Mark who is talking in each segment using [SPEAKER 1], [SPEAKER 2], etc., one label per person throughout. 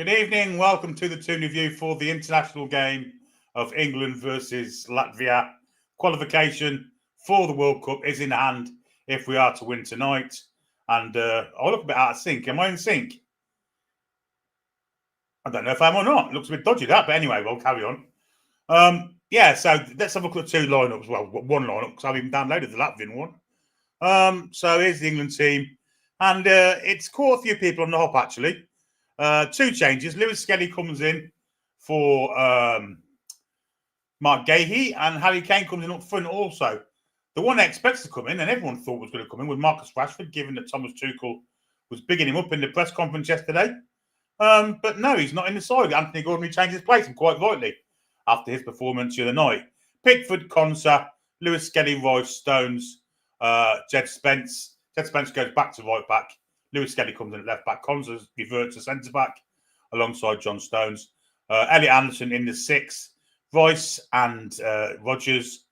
[SPEAKER 1] Good evening. Welcome to the Toon review for the international game of England versus Latvia. Qualification for the World Cup is in hand if we are to win tonight. And I look a bit out of sync. Am I in sync? I don't know if I am or not. It looks a bit dodgy, that. But anyway, we'll carry on. So let's have a look at two lineups. Well, one lineup, because I've even downloaded the Latvian one. So here's the England team. And it's caught a few people on the hop, actually. Two changes. Lewis Skelly comes in for Mark Gahey, and Harry Kane comes in up front also. The one that expects to come in, and everyone thought was going to come in, was Marcus Rashford, given that Thomas Tuchel was bigging him up in the press conference yesterday. But no, he's not in the side. Anthony Gordon changed his place, and quite rightly, after his performance the other night. Pickford, Konsa, Lewis Skelly, Rice, Stones, Jed Spence. Jed Spence goes back to right back. Lewis Skelly comes in at left back. Konsa reverts to centre back alongside John Stones. Elliot Anderson in the six. Rice and Rodgers.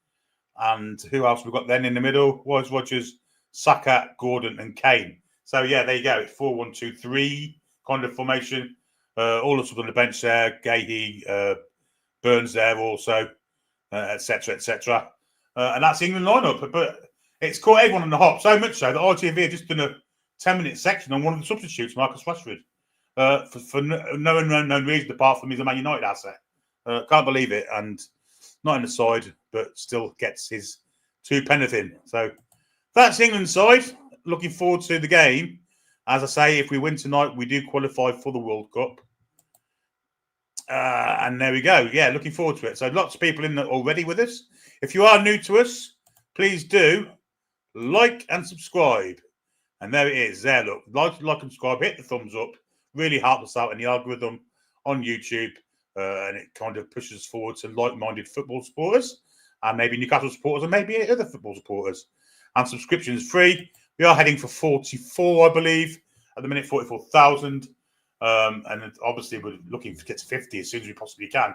[SPEAKER 1] And who else we've got then in the middle? Rice, Rodgers, Saka, Gordon, and Kane. So, yeah, there you go. It's 4-1-2-3 kind of formation. All of us on the bench there. Gahey, Burns there also, etc., etc. And that's the England lineup. But it's caught everyone on the hop, so much so that ITV have just done a 10-minute section on one of the substitutes, Marcus Rashford, for no unknown reason apart from he's a Man United asset. Can't believe it. And not in the side, but still gets his 2 penneth in. So that's England's side. Looking forward to the game. As I say, if we win tonight, we do qualify for the World Cup. And there we go. Yeah, looking forward to it. So lots of people in already with us. If you are new to us, please do like and subscribe. And there it is. There, look. Like and subscribe. Hit the thumbs up. Really helps us out in the algorithm on YouTube. And it kind of pushes us forward to like-minded football supporters. And maybe Newcastle supporters and maybe other football supporters. And subscription is free. We are heading for 44, I believe. At the minute, 44,000. And obviously, we're looking to get to 50 as soon as we possibly can.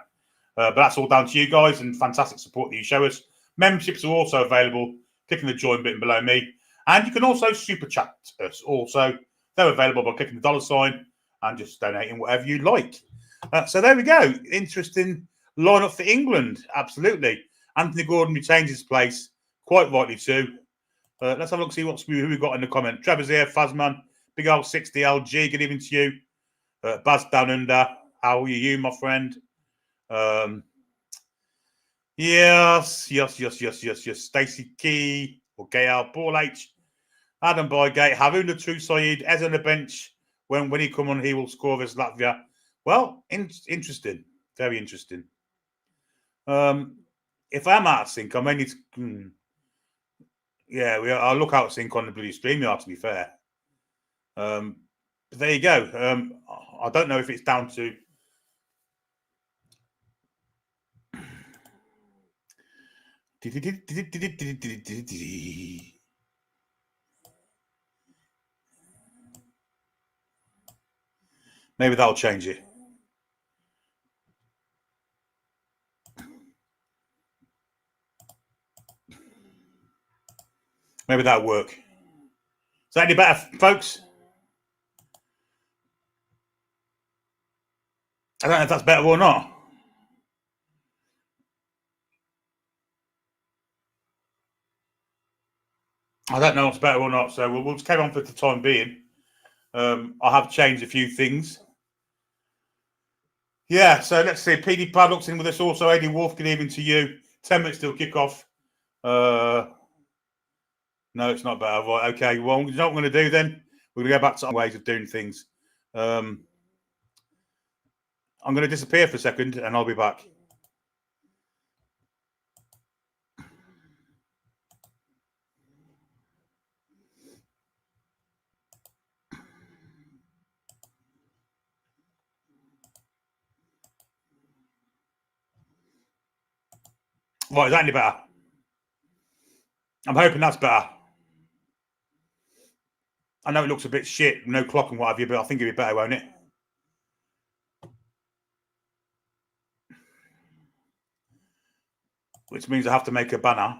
[SPEAKER 1] But that's all down to you guys and fantastic support that you show us. Memberships are also available. Clicking the join button below me. And you can also super chat us also. They're available by clicking the $sign and just donating whatever you like. So there we go. Interesting lineup for England. Absolutely. Anthony Gordon retains his place. Quite rightly too. Let's have a look, see who we got in the comment. Trevor's here, Fazman, Big Old 60LG. Good evening to you. Baz Down Under. How are you, my friend? Yes. Stacey Key or Gail Ball H. Adam Bygate, Haroon the True Saeed, Ez on the bench. When he come on, he will score this Latvia. Well, interesting. Very interesting. If I'm out of sync, I may need to... I'll look out of sync on the bloody StreamYard, to be fair. But there you go. I don't know if it's down to... Maybe that'll change it. Maybe that'll work. Is that any better, folks? I don't know if that's better or not. I don't know what's better or not, so we'll just carry on for the time being. I have changed a few things. Yeah, so let's see. PD Paddock's in with us also. Eddie Wolf, good evening to you. 10 minutes till kickoff. No, it's not better. Right, okay. Well, you know what we're going to do then? We're going to go back to our ways of doing things. I'm going to disappear for a second and I'll be back. Right, is that any better? I'm hoping that's better. I know it looks a bit shit, no clock and what have you, but I think it'll be better, won't it? Which means I have to make a banner.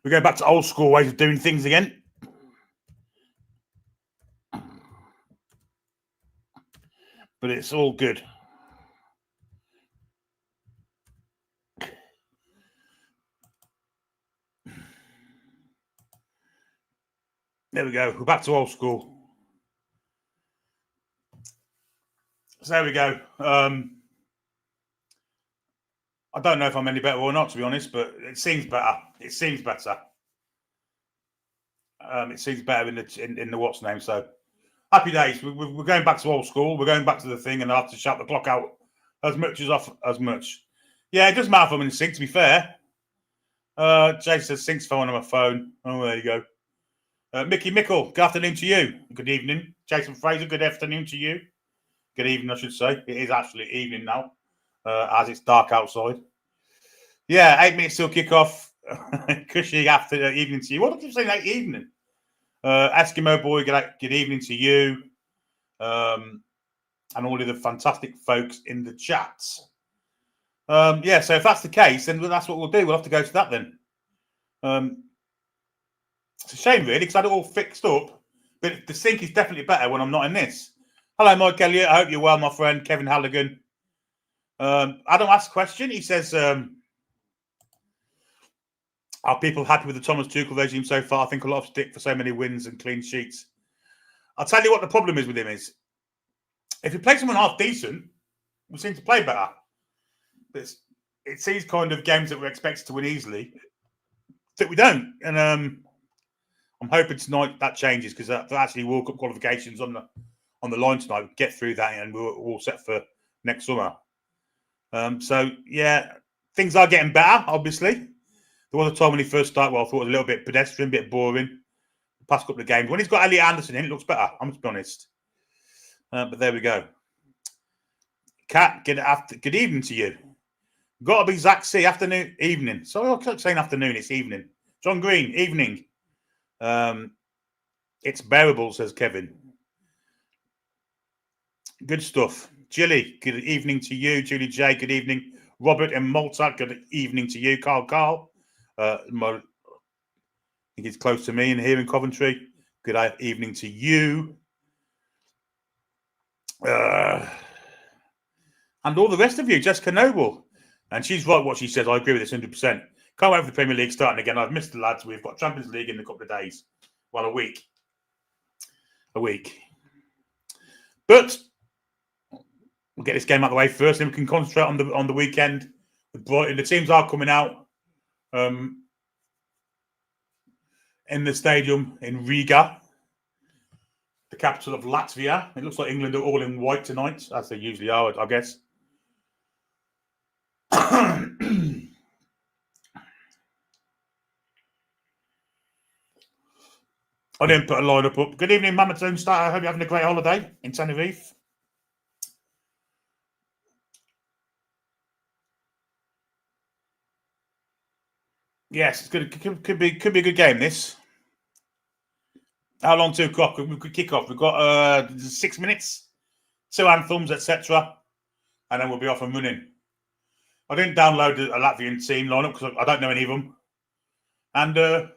[SPEAKER 1] We're going back to old school ways of doing things again. But it's all good. There we go. We're back to old school. So there we go. I don't know if I'm any better or not, to be honest, but it seems better. It seems better. It seems better in the what's name. So happy days. We're going back to old school. We're going back to the thing, and I have to shout the clock out as much. Yeah, it doesn't matter if I'm in sync. To be fair, Jay says sync's phone on my phone. Oh, there you go. Mickey Mickle, good afternoon to you. Good evening. Jason Fraser, good afternoon to you. Good evening, I should say. It is actually evening now, as it's dark outside. Yeah, 8 minutes till kickoff. Cushy after evening to you. What did you say? Late evening. Eskimo boy, good evening to you, and all of the fantastic folks in the chats. Yeah, so if that's the case, then that's what we'll do. We'll have to go to that then. It's a shame, really, because I had it all fixed up. But the sync is definitely better when I'm not in this. Hello, Mike Elliott. I hope you're well, my friend. Kevin Halligan. Adam asked a question. He says, are people happy with the Thomas Tuchel regime so far? I think a lot of stick for so many wins and clean sheets. I'll tell you what the problem is with him is, if you play someone half decent, we seem to play better. It's these kind of games that we're expected to win easily that we don't. And I'm hoping tonight that changes, because there actually World Cup qualifications on the line tonight. We'll get through that and we're all set for next summer. So, yeah, things are getting better, obviously. There was a time when he first started, I thought it was a little bit pedestrian, a bit boring. The past couple of games. When he's got Elliot Anderson in, it looks better, I'm to be honest. But there we go. Kat, good evening to you. Got to be Zach C. Afternoon, evening. Sorry, I kept saying afternoon. It's evening. John Green, evening. It's bearable, says Kevin. Good stuff. Jilly, good evening to you. Julie J, good evening. Robert and Malta, good evening to you. Carl. I think he's close to me and here in Coventry. Good evening to you. And all the rest of you. Jessica Noble. And she's right what she says. I agree with this 100%. Can't wait for the Premier League starting again. I've missed the lads. We've got Champions League in a couple of days. Well, a week. But we'll get this game out of the way first, then we can concentrate on the weekend with Brighton. The teams are coming out in the stadium in Riga, the capital of Latvia. It looks like England are all in white tonight, as they usually are, I guess. I didn't put a lineup up. Good evening, Mama Toon Star. I hope you're having a great holiday in Tenerife. Yes, it's could be a good game, this. How long to kick off? We've got 6 minutes, 2 anthems, etc. And then we'll be off and running. I didn't download a Latvian team lineup because I don't know any of them. And I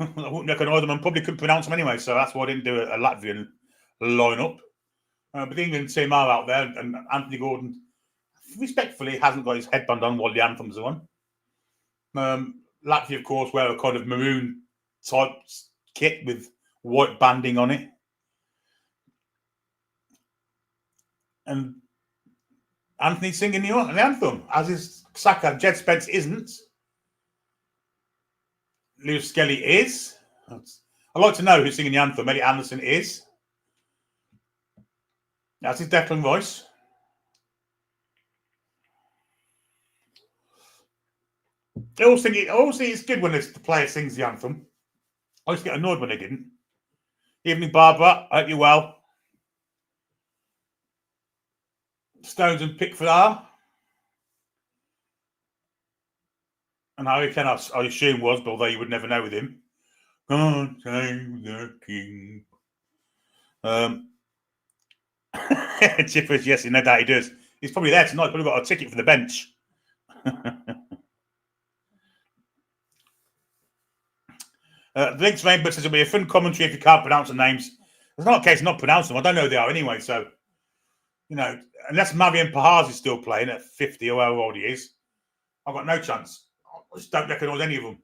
[SPEAKER 1] wouldn't recognise them and probably couldn't pronounce them anyway. So that's why I didn't do a Latvian lineup. But the England team are out there, and Anthony Gordon, respectfully, hasn't got his headband on while the anthems are on. Latvia, of course, wear a kind of maroon type kit with white banding on it. And Anthony's singing the anthem, as is Saka. Jed Spence isn't. Lewis Skelly is. I'd like to know who's singing the anthem. Elliot Anderson is. That's his Declan Rice. I always think it's good when the player sings the anthem. I used to get annoyed when they didn't. Evening, Barbara. I hope you're well. Stones and Pickford are. And Harry Kane, I assume was, but although you would never know with him. God save the King. Chippers, yes, no doubt he does. He's probably there tonight. Probably got a ticket for the bench. Links Rainbow says it'll be a fun commentary if you can't pronounce the names. It's not a case of not pronouncing them. I don't know who they are anyway, so You know, unless Marian Pahars is still playing at 50 or however old he is, I've got no chance. I just don't recognise any of them.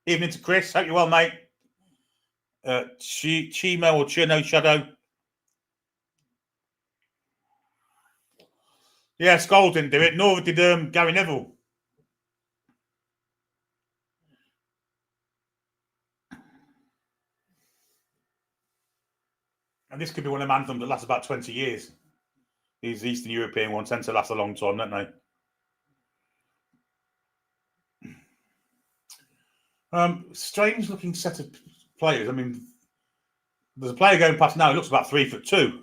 [SPEAKER 1] Evening to Chris. Hope you're well, mate. Chimo or Chino Shadow. Yeah, Scholes didn't do it, nor did Gary Neville. And this could be one of them anthems that lasts about 20 years. These Eastern European ones tend to last a long time, don't they? Strange looking set of players. I mean, there's a player going past now. He looks about 3'2",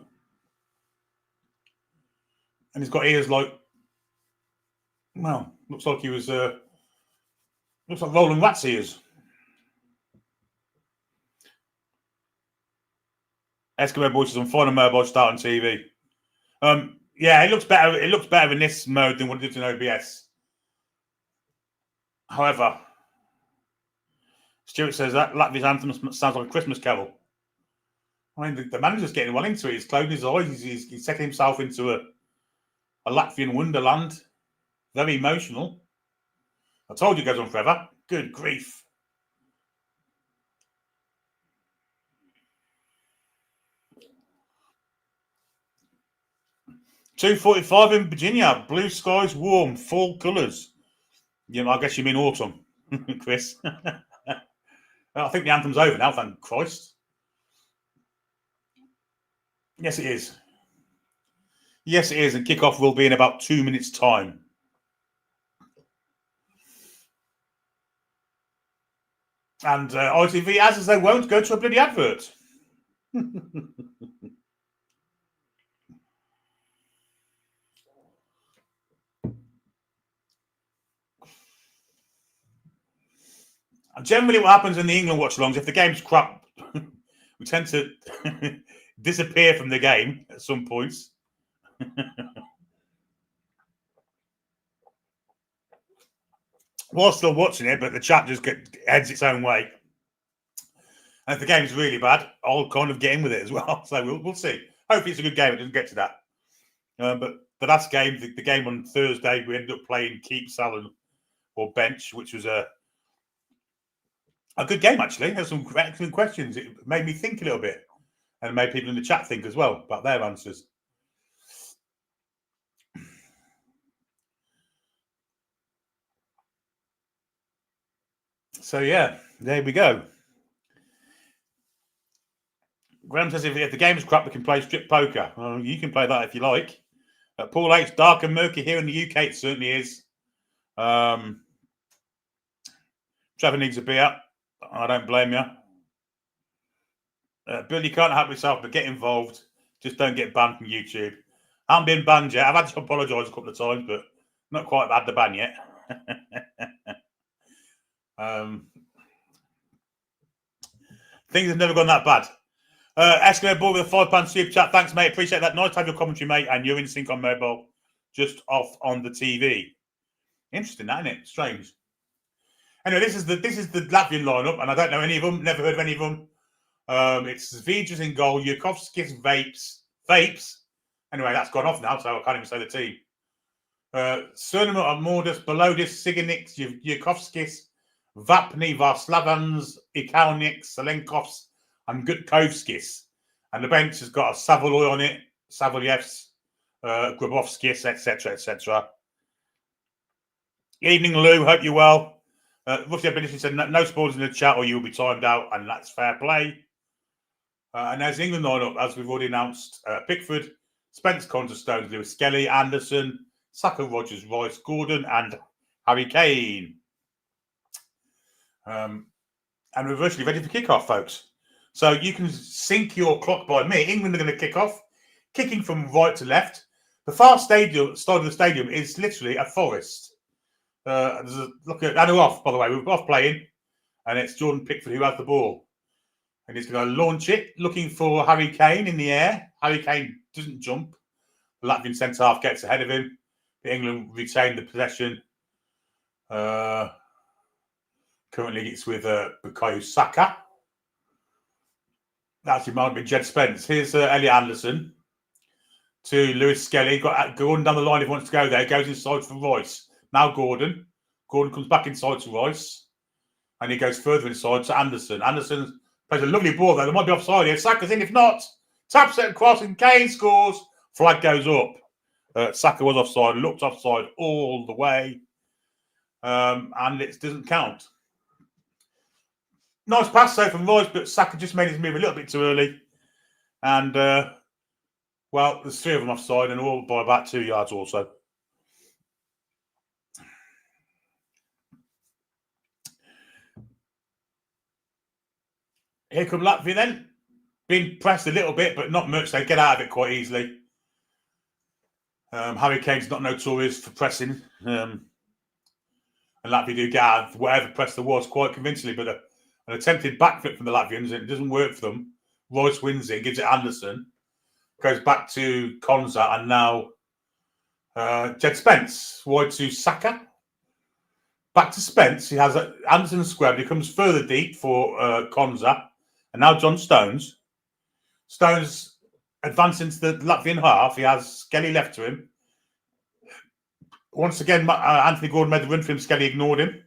[SPEAKER 1] and he's got ears like, well, looks like he was looks like Roland Rat's ears. Eskimo Boys is on final mobile start on TV. Yeah, it looks better. It looks better in this mode than what it did in OBS. However, Stuart says that Latvia's anthem sounds like a Christmas carol. I mean, the manager's getting well into it. He's closing his eyes. He's taking himself into a Latvian wonderland. Very emotional. I told you it goes on forever. Good grief. $2.45 in Virginia. Blue skies, warm, fall colours. Yeah, I guess you mean autumn, Chris. I think the anthem's over now, thank Christ. Yes, it is. Yes, it is, and kickoff will be in about 2 minutes' time. And ITV, as they won't go to a bloody advert. Generally, what happens in the England watch-alongs, if the game's crap, we tend to disappear from the game at some points. While still watching it, but the chat just heads its own way. And if the game's really bad, I'll kind of get in with it as well. So we'll see. Hopefully it's a good game. It doesn't get to that. But the last game, the game on Thursday, we ended up playing keep, salad, or bench, which was a good game, actually. There's some excellent questions. It made me think a little bit. And it made people in the chat think as well about their answers. So, yeah, there we go. Graham says if the game is crap, we can play strip poker. Well, you can play that if you like. Paul H, dark and murky here in the UK. It certainly is. Trevor needs a beer. I don't blame you. Bill, you can't help yourself, but get involved. Just don't get banned from YouTube. I haven't been banned yet. I've had to apologise a couple of times, but not quite had the ban yet. Things have never gone that bad. Eskimo Boy with a £5 super chat. Thanks, mate. Appreciate that. Nice to have your commentary, mate. And you're in sync on mobile, just off on the TV. Interesting, that, isn't it? Strange. Anyway, this is the Latvian lineup, and I don't know any of them. Never heard of any of them. It's Zviedrius in goal. Yurkovskis, Vapes. Anyway, that's gone off now, so I can't even say the team. Cernima, Amordus, Bolodis, Siganiks, Yurkovskis, Vapni, Varslavans, Ikalniks, Selenkovs, and Gutkovskis. And the bench has got a Savoloy on it, Savolyevs, Grabovskis, etc., etc. Evening, Lou. Hope you're well. Russia Benediction said no spoilers in the chat or you'll be timed out, and that's fair play. And there's England lineup, as we've already announced. Pickford, Spence, Conter, Stones, Lewis Skelly, Anderson, Saka, Rogers, Rice, Gordon, and Harry Kane. And we're virtually ready for kickoff, folks. So you can sync your clock by me. England are going to kick off, kicking from right to left. The far side of the stadium is literally a forest. Look at Anu off, by the way. We're off playing, and it's Jordan Pickford who has the ball. And he's going to launch it, looking for Harry Kane in the air. Harry Kane doesn't jump. The Latvian centre-half gets ahead of him. England retain the possession. Kane Currently, it's with Bukayo Saka. Actually, might be Jed Spence. Here's Elliot Anderson to Lewis Skelly. Got Gordon down the line if he wants to go there. Goes inside for Royce. Now Gordon. Gordon comes back inside to Royce. And he goes further inside to Anderson. Anderson plays a lovely ball, though. There might be offside here. Saka's in. If not, taps it across and Kane scores. Flag goes up. Saka was offside. Looked offside all the way. And it doesn't count. Nice pass though from Royce, but Saka just made his move a little bit too early. And, well, there's 3 of them offside and all by about 2 yards also. Here come Latvia then. Being pressed a little bit, but not much. They get out of it quite easily. Harry Kane's not notorious for pressing. And Latvia do get out of whatever press there was quite convincingly, but an attempted backflip from the Latvians, and it doesn't work for them. Royce wins it, gives it Anderson, goes back to Konza, and now Jed Spence, wide to Saka. Back to Spence, he has Anderson square, but he comes further deep for Konza, and now John Stones. Stones advancing to the Latvian half, he has Skelly left to him. Once again, Anthony Gordon made the run for him, Skelly ignored him.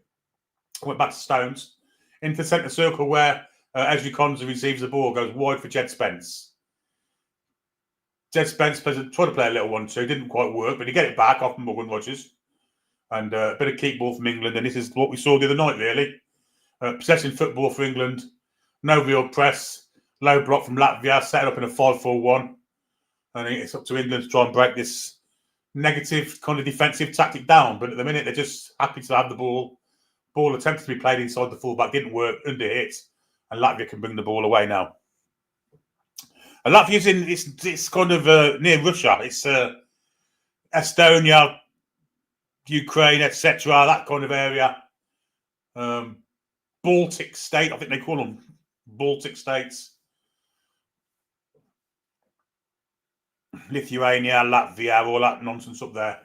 [SPEAKER 1] Went back to Stones. Into the centre circle where Ezri Konza receives the ball, goes wide for Jed Spence. Jed Spence tried to play a little 1-2, didn't quite work, but he get it back off Morgan Rogers. And a bit of keep ball from England, and this is what we saw the other night, really. Possessing football for England, no real press, low block from Latvia, set it up in a 5-4-1. And it's up to England to try and break this negative kind of defensive tactic down. But at the minute, they're just happy to have the ball. Ball attempted to be played inside the fullback, didn't work, under hit, and Latvia can bring the ball away now. And Latvia's in, it's kind of near Russia. It's Estonia, Ukraine, etc., that kind of area. Baltic state, I think they call them Baltic states. Lithuania, Latvia, all that nonsense up there.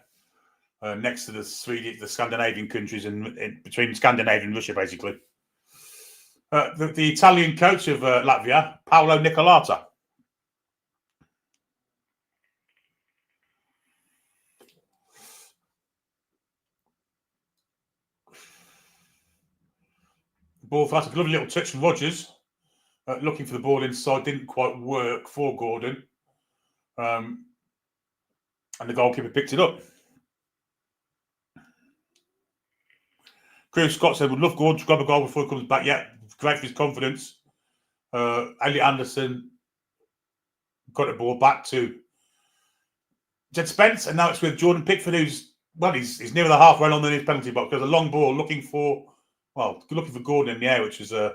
[SPEAKER 1] Next to the Scandinavian countries, in between Scandinavia and Russia, basically. The Italian coach of Latvia, Paolo Nicolata. Ball fast, a lovely little touch from Rogers. Looking for the ball inside, didn't quite work for Gordon. And the goalkeeper picked it up. Chris Scott said, would love Gordon to grab a goal before he comes back. Yeah, great for his confidence. Elliot Anderson got the ball back to Jed Spence, and now it's with Jordan Pickford, who's, well, he's near the halfway line in his penalty box. There's a long ball looking for Gordon in the air, which is a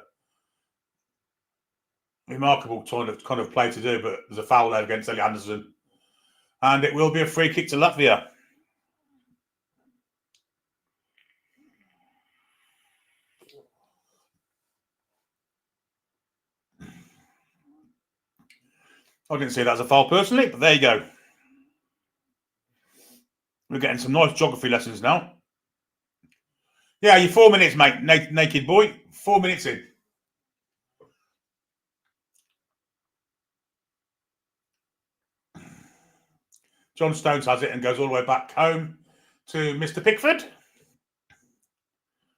[SPEAKER 1] remarkable kind of play to do, but there's a foul there against Elliot Anderson. And it will be a free kick to Latvia. I didn't see that as a foul personally, but there you go. We're getting some nice geography lessons now. Yeah, you're 4 minutes, mate, naked boy. 4 minutes in. John Stones has it and goes all the way back home to Mr. Pickford.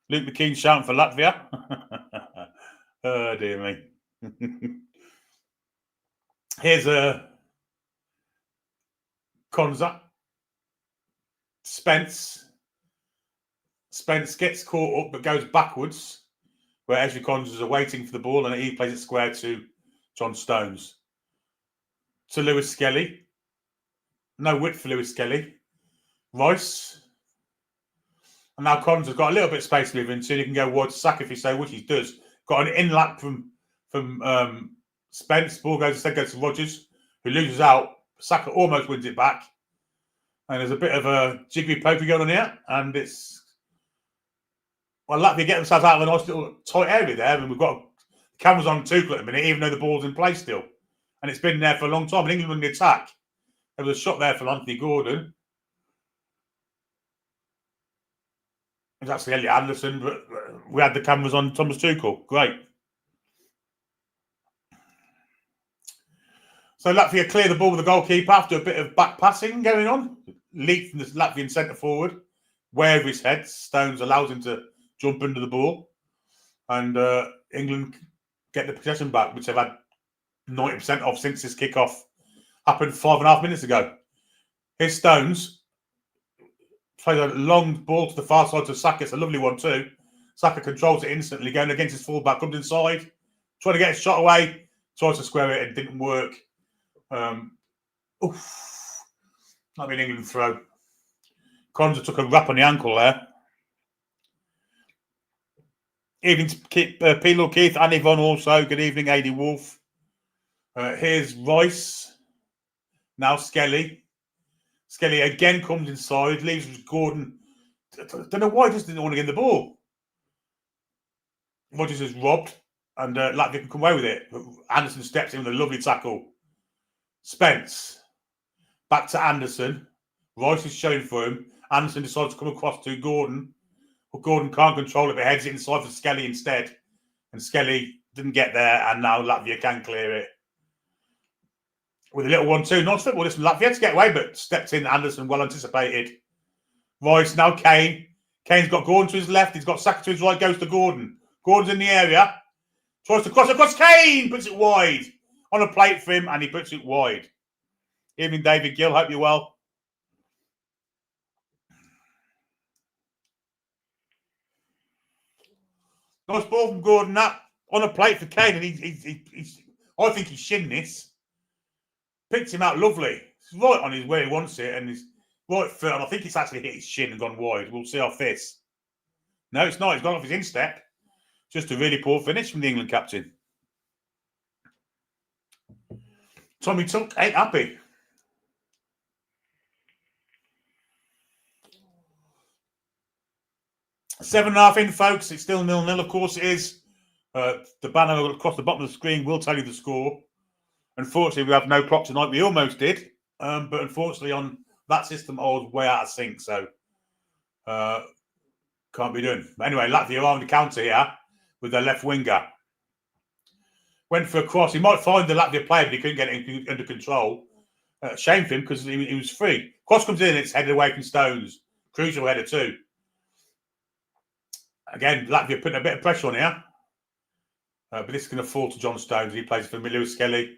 [SPEAKER 1] Luke McKean shouting for Latvia. Oh, dear me. Here's Konza. Spence gets caught up but goes backwards, where Ezri Konza is waiting for the ball, and he plays it square to John Stones. To Lewis Skelly. No width for Lewis Skelly. Royce. And now Konza's got a little bit of space to move into. He can go wide to Saka if he so, which he does. Got an in-lap from Spence. Ball goes to Rogers, who loses out. Saka almost wins it back. And there's a bit of a jiggery-pokery going on here. And it's... Well, Latvia get themselves out of a nice little tight area there. And we've got cameras on Tuchel at the minute, even though the ball's in play still. And it's been there for a long time. And England won the attack. There was a shot there for Anthony Gordon. It's actually Elliot Anderson, but we had the cameras on Thomas Tuchel. Great. So Latvia clear the ball with the goalkeeper after a bit of back passing going on. Leap from the Latvian centre forward, way over his head. Stones allows him to jump under the ball. And England get the possession back, which they've had 90% of since this kickoff happened 5.5 minutes ago. Here's Stones. Plays a long ball to the far side to Saka. It's a lovely one too. Saka controls it instantly, going against his fullback, comes inside, trying to get his shot away, tries to square it, and didn't work. That'd be an England throw. Conza took a rap on the ankle there. Evening to Peel Keith and Yvonne also. Good evening, Adi Wolf. Here's Rice. Now Skelly. Skelly again comes inside, leaves Gordon. I don't know why he just didn't want to get the ball. Rodgers is robbed, and Latvia can come away with it. Anderson steps in with a lovely tackle. Spence. Back to Anderson. Rice is showing for him. Anderson decides to come across to Gordon. But Gordon can't control it, but heads it inside for Skelly instead. And Skelly didn't get there, and now Latvia can clear it. With a little 1-2. Nice football this from Latvia to get away, but stepped in Anderson, well anticipated. Rice, now Kane. Kane's got Gordon to his left. He's got Saka to his right, goes to Gordon. Gordon's in the area. Tries to cross across Kane. Puts it wide. On a plate for him, and he puts it wide. Evening, David Gill. Hope you're well. Nice ball from Gordon. That on a plate for Kane, and he's I think he's shinned this. Picked him out lovely. It's right on his where he wants it, and his right foot, and I think it's actually hit his shin and gone wide. We'll see off this. No, it's not. He's gone off his instep. Just a really poor finish from the England captain. Tommy Tuck ain't happy. Seven and a half in, folks. It's still 0-0. Of course it is. The banner across the bottom of the screen will tell you the score. Unfortunately, we have no clock tonight. We almost did. But unfortunately, on that system, I was way out of sync. So, can't be doing. But anyway, Latvia are on the counter here with their left winger. Went for a cross. He might find the Latvia player, but he couldn't get it under control. Shame for him because he was free. Cross comes in, it's headed away from Stones. Crucial header too. Again, Latvia putting a bit of pressure on here. But this is going to fall to John Stones. He plays for Lewis Skelly.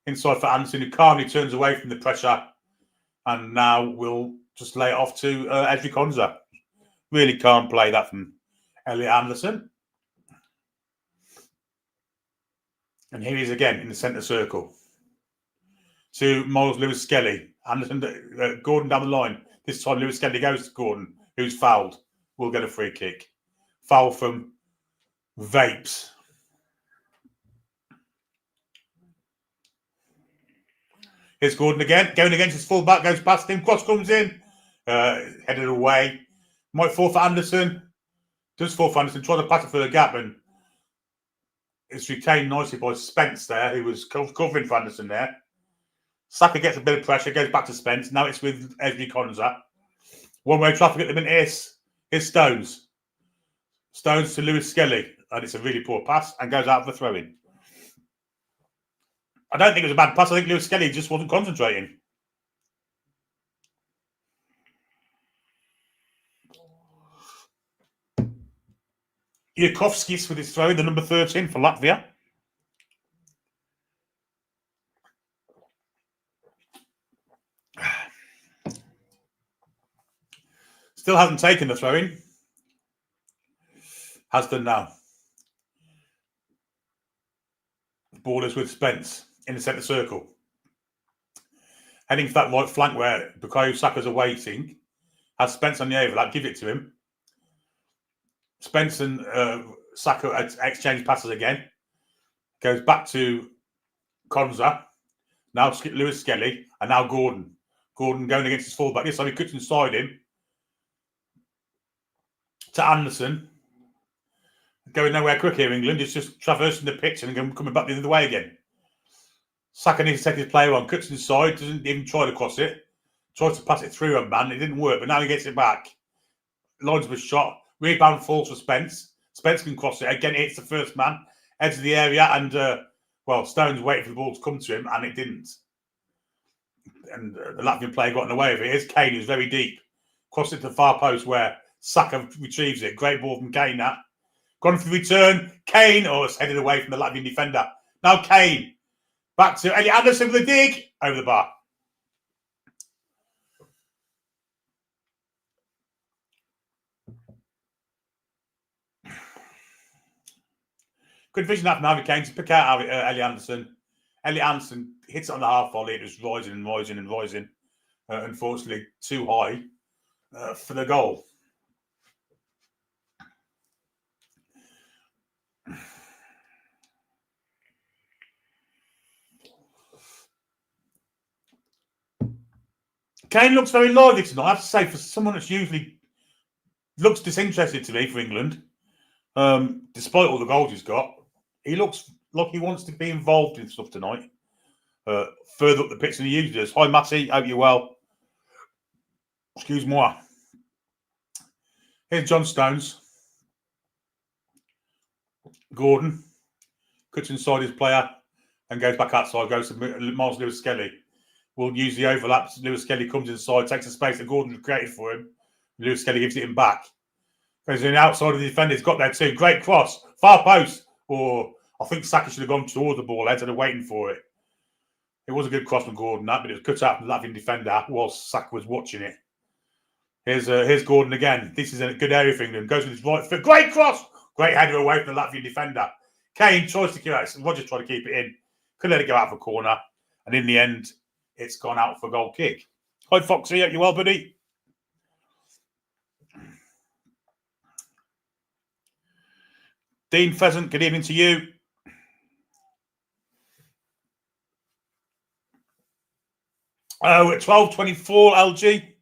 [SPEAKER 1] Inside for Anderson, who calmly turns away from the pressure. And now we'll just lay it off to Ezri Konza. Really calm play that from Elliot Anderson. And here he is again in the centre circle. To Miles Lewis Skelly. Anderson, Gordon down the line. This time Lewis Skelly goes to Gordon, who's fouled. We'll get a free kick. Foul from Vapes. Here's Gordon again, going against his fullback, goes past him. Cross comes in, headed away. Might fall for Anderson. Does fall for Anderson. Try to pass it for the gap, and it's retained nicely by Spence there, who was covering for Anderson there. Saka gets a bit of pressure, goes back to Spence. Now it's with Ezri Konza. One-way traffic at the minute. Here's Stones. Stones to Lewis Skelly, and it's a really poor pass and goes out for the throw-in. I don't think it was a bad pass. I think Lewis Skelly just wasn't concentrating. Yakovskis with his throw, the number 13 for Latvia. Still hasn't taken the throw-in. Has done now. The ball is with Spence in the centre circle. Heading for that right flank where Bukayo Saka's awaiting. Has Spence on the overlap. Give it to him. Spence and Saka exchange passes again. Goes back to Konza. Now Lewis Skelly. And now Gordon. Gordon going against his fullback. This time he cuts inside him. To Anderson. Going nowhere quick here, England. It's just traversing the pitch and coming back the other way again. Saka needs to take his player on. Cuts inside. Doesn't even try to cross it. Tries to pass it through a man. It didn't work, but now he gets it back. lines of a shot. Rebound falls for Spence. Spence can cross it. Again, it's the first man. Edge of the area. And, Stones waited for the ball to come to him, and it didn't. And the Latvian player got in the way of it. Here's Kane, who's very deep. Crossed it to the far post where Saka retrieves it. Great ball from Kane, that. Gone for the return. Kane, it's headed away from the Latvian defender. Now Kane. Back to Elliot Anderson with a dig. Over the bar. Good vision that from Harry Kane to pick out Elliot Anderson. Elliot Anderson hits it on the half volley. It was rising and rising and rising. Unfortunately, too high for the goal. Kane looks very lively tonight. I have to say, for someone that's usually looks disinterested to me for England, despite all the goals he's got, he looks like he wants to be involved in stuff tonight. Further up the pitch than he usually does. Hi, Matty. Hope you're well. Excuse-moi. Here's John Stones. Gordon cuts inside his player and goes back outside, goes to Miles Lewis-Skelly. Will use the overlap. Lewis-Skelly comes inside, takes the space that Gordon created for him. Lewis-Skelly gives it him back. Goes in outside of the defender. He's got there too. Great cross. Far post. I think Saka should have gone toward the ball instead of waiting for it. It was a good cross from Gordon, but it was cut out from the Latvian defender whilst Saka was watching it. Here's Gordon again. This is a good area for England. Goes with his right foot. Great cross. Great header away from the Latvian defender. Kane tries to keep it. Rogers tried to keep it in. Could let it go out for corner. And in the end, it's gone out for goal kick. Hi, Foxy. Hope you're well, buddy. Dean Pheasant, good evening to you. At 12:24, LG.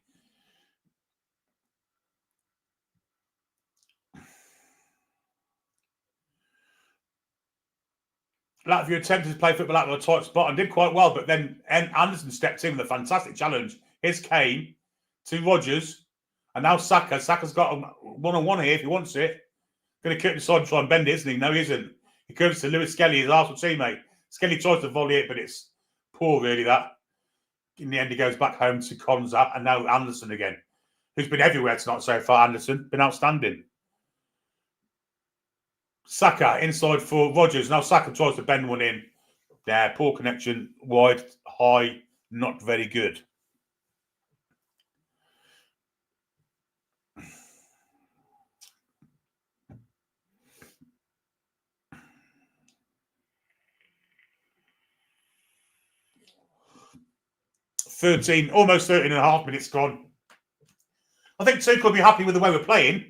[SPEAKER 1] Latvia attempted to play football out of a tight spot and did quite well, but then Anderson stepped in with a fantastic challenge. Here's Kane to Rogers, and now Saka. Saka's got a one-on-one here if he wants it. Going to cut inside and try and bend it, isn't he? No, he isn't. He comes to Lewis-Skelly, his Arsenal teammate. Skelly tries to volley it, but it's poor, really, that. In the end, he goes back home to Konza, and now Anderson again, who's been everywhere tonight so far. Anderson, been outstanding. Saka inside for Rogers. Now Saka tries to bend one in. There, poor connection, wide, high, not very good. Almost 13 and a half minutes gone. I think Toon will be happy with the way we're playing,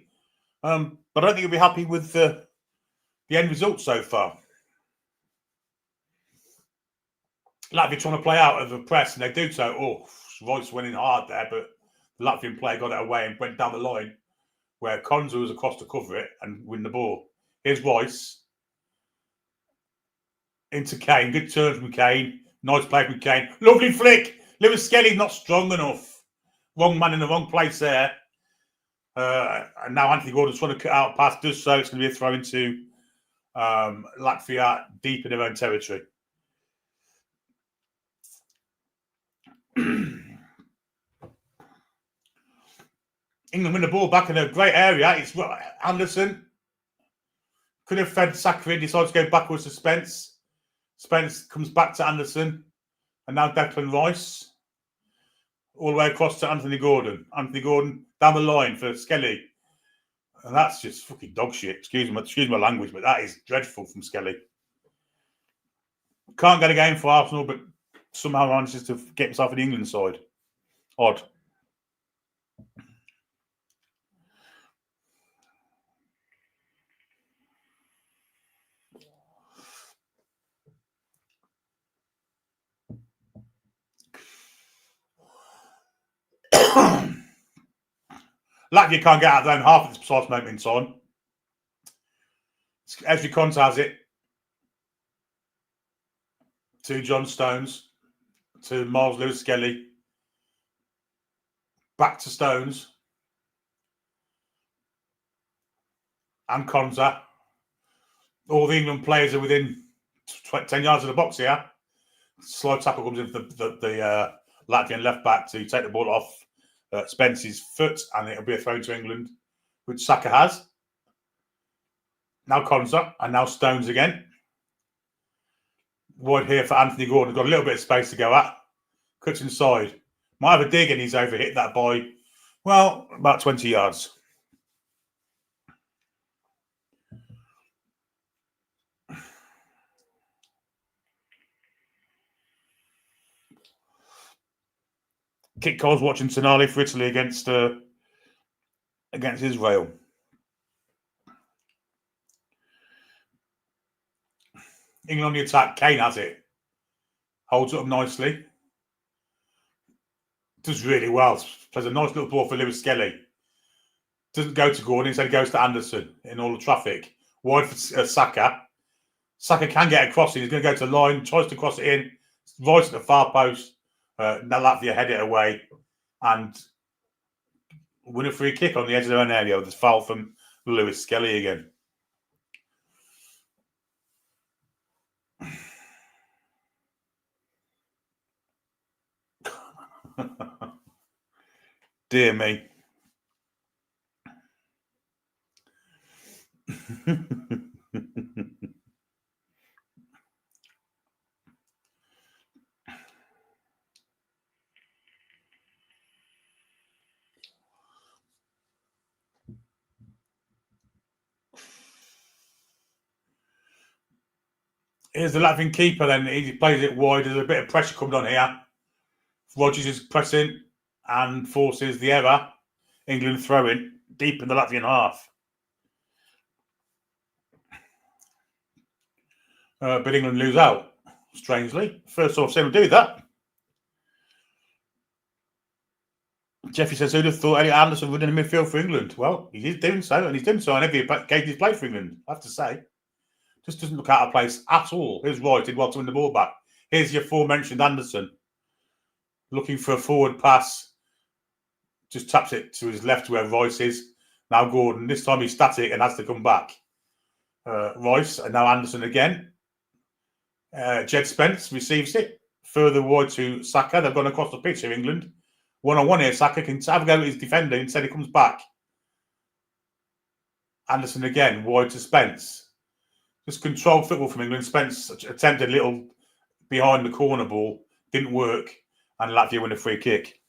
[SPEAKER 1] but I don't think he'll be happy with the end result so far. Latvia trying to play out of the press, and they do so. Royce went in hard there, but the Latvian player got it away and went down the line where Konza was across to cover it and win the ball. Here's Royce into Kane. Good turn from Kane. Nice play from Kane. Lovely flick. Lewis-Skelly not strong enough. Wrong man in the wrong place there. And now Anthony Gordon's trying to cut out a pass. Does so. It's going to be a throw into Latvia deep in their own territory. England win the ball back in a great area. It's Anderson. Could have fed Saka in. Decides to go backwards to Spence. Spence comes back to Anderson. And now Declan Rice. All the way across to Anthony Gordon. Anthony Gordon down the line for Skelly. And that's just fucking dog shit. Excuse my language, but that is dreadful from Skelly. Can't get a game for Arsenal, but somehow manages to get himself in the England side. Odd. Latvia can't get out of their own half at this precise moment in time. Ezri Konsa has it to John Stones, to Miles Lewis-Skelly, back to Stones. and Konza. All the England players are within 10 yards of the box here. Slow tackle comes in for the Latvian left back to take the ball off Spence's foot, and it'll be a throw to England, which Saka has. Now Konza, and now Stones again. Wide here for Anthony Gordon. Got a little bit of space to go at. Cuts inside. Might have a dig, and he's overhit that by, well, about 20 yards. Kickoff watching Tonali for Italy against Israel. England on the attack. Kane has it. Holds it up nicely. Does really well. Plays a nice little ball for Lewis Skelly. Doesn't go to Gordon, instead goes to Anderson in all the traffic. Wide for Saka. Saka can get across. He's going to go to the line. Tries to cross it in. Right at the far post. Now Latvia head it away and win a free kick on the edge of their own area with a foul from Lewis Skelly again. Dear me. Here's the Latvian keeper then. He plays it wide. There's a bit of pressure coming on here. Rodgers is pressing and forces the error. England throwing deep in the Latvian half. But England lose out, strangely. First I've seen them do that. Jeffrey says, who'd have thought Elliot Anderson would in the midfield for England? Well, he is doing so, and he's doing so on every game he's played for England, I have to say. Just doesn't look out of place at all. Here's Roy, did well to win the ball back. Here's your aforementioned Anderson. Looking for a forward pass. Just taps it to his left where Royce is. Now Gordon. This time he's static and has to come back. Royce, and now Anderson again. Jed Spence receives it. Further wide to Saka. They've gone across the pitch here, England. One-on-one here. Saka can have a go at his defender. Instead he comes back. Anderson again. Wide to Spence. Just controlled football from England. Spence attempted a little behind the corner ball. Didn't work. And Latvia win a free kick.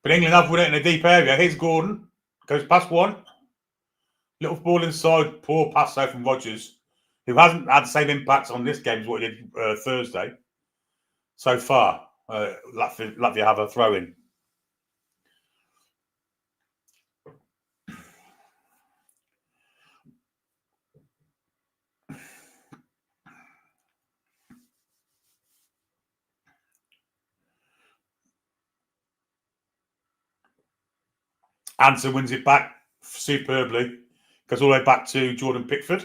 [SPEAKER 1] But England have won it in a deep area. Here's Gordon. Goes past one. Little ball inside. Poor pass out from Rodgers, who hasn't had the same impact on this game as what he did Thursday. So far, Latvia have a throw-in. Anderson wins it back superbly. Goes all the way back to Jordan Pickford.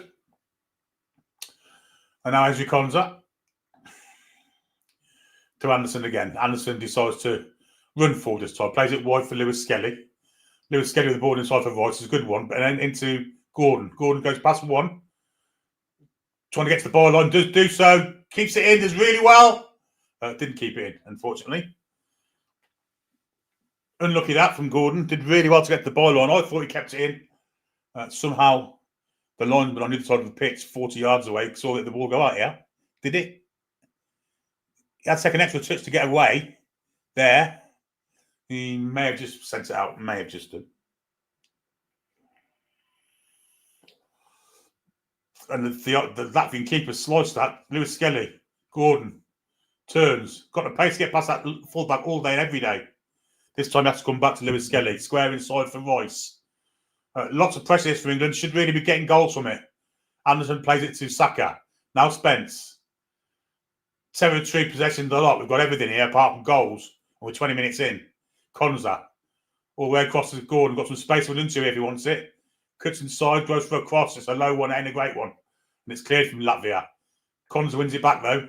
[SPEAKER 1] And now Ezri Konza to Anderson again. Anderson decides to run forward this time. Plays it wide for Lewis Skelly. Lewis Skelly with the ball inside for Royce is a good one. But then into Gordon. Gordon goes past one. Trying to get to the byline. Does do so. Keeps it in. Does really well. Didn't keep it in, unfortunately. Unlucky that from Gordon. Did really well to get to the byline. I thought he kept it in. Somehow the linesman on the other side of the pitch, 40 yards away, saw that the ball go out here. Did it? He had to take an extra touch to get away there. He may have just sent it out. May have just done. And the Latvian keeper sliced that. Lewis Skelly. Gordon. Turns. Got the pace to get past that fullback all day and every day. This time he has to come back to Lewis Skelly. Square inside for Royce. Lots of pressure for England. Should really be getting goals from it. Anderson plays it to Saka. Now Spence. Territory, possession, a lot. We've got everything here apart from goals. And we're 20 minutes in. Konza. All the way across to Gordon. Got some space for Luntu if he wants it. Cuts inside, goes for a cross. It's a low one, ain't a great one. And it's cleared from Latvia. Konza wins it back, though.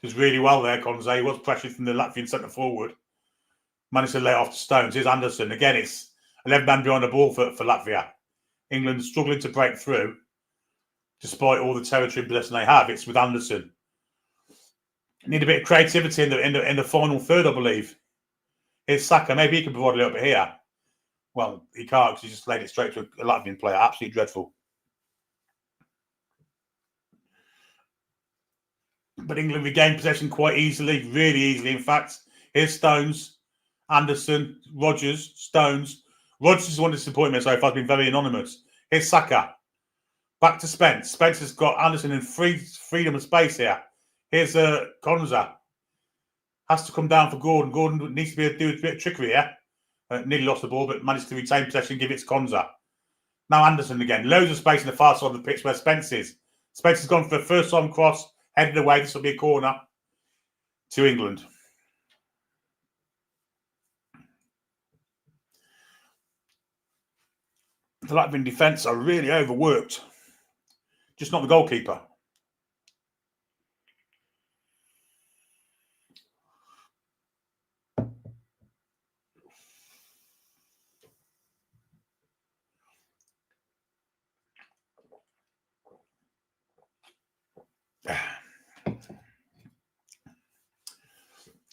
[SPEAKER 1] Does really well there, Konza. He was pressured from the Latvian centre forward. Managed to lay it off to Stones. Here's Anderson. Again, it's 11 man behind the ball for Latvia. England struggling to break through, despite all the territory possession they have. It's with Anderson. Need a bit of creativity in the final third, I believe. Here's Saka. Maybe he can provide a little bit here. Well, he can't because he just laid it straight to a Latvian player. Absolutely dreadful. But England regained possession quite easily, really easily, in fact. Here's Stones, Anderson, Rodgers, Stones. Rodgers is one disappointment so far. Has been very anonymous. Here's Saka. Back to Spence. Spence has got Anderson in freedom of space here. Here's Konza. Has to come down for Gordon. Gordon needs to do a bit of trickery here. Nearly lost the ball, but managed to retain possession and give it to Konza. Now Anderson again. Loads of space in the far side of the pitch where Spence is. Spence has gone for a first time cross, headed away. This will be a corner to England. The Latvian defence are really overworked. Just not the goalkeeper.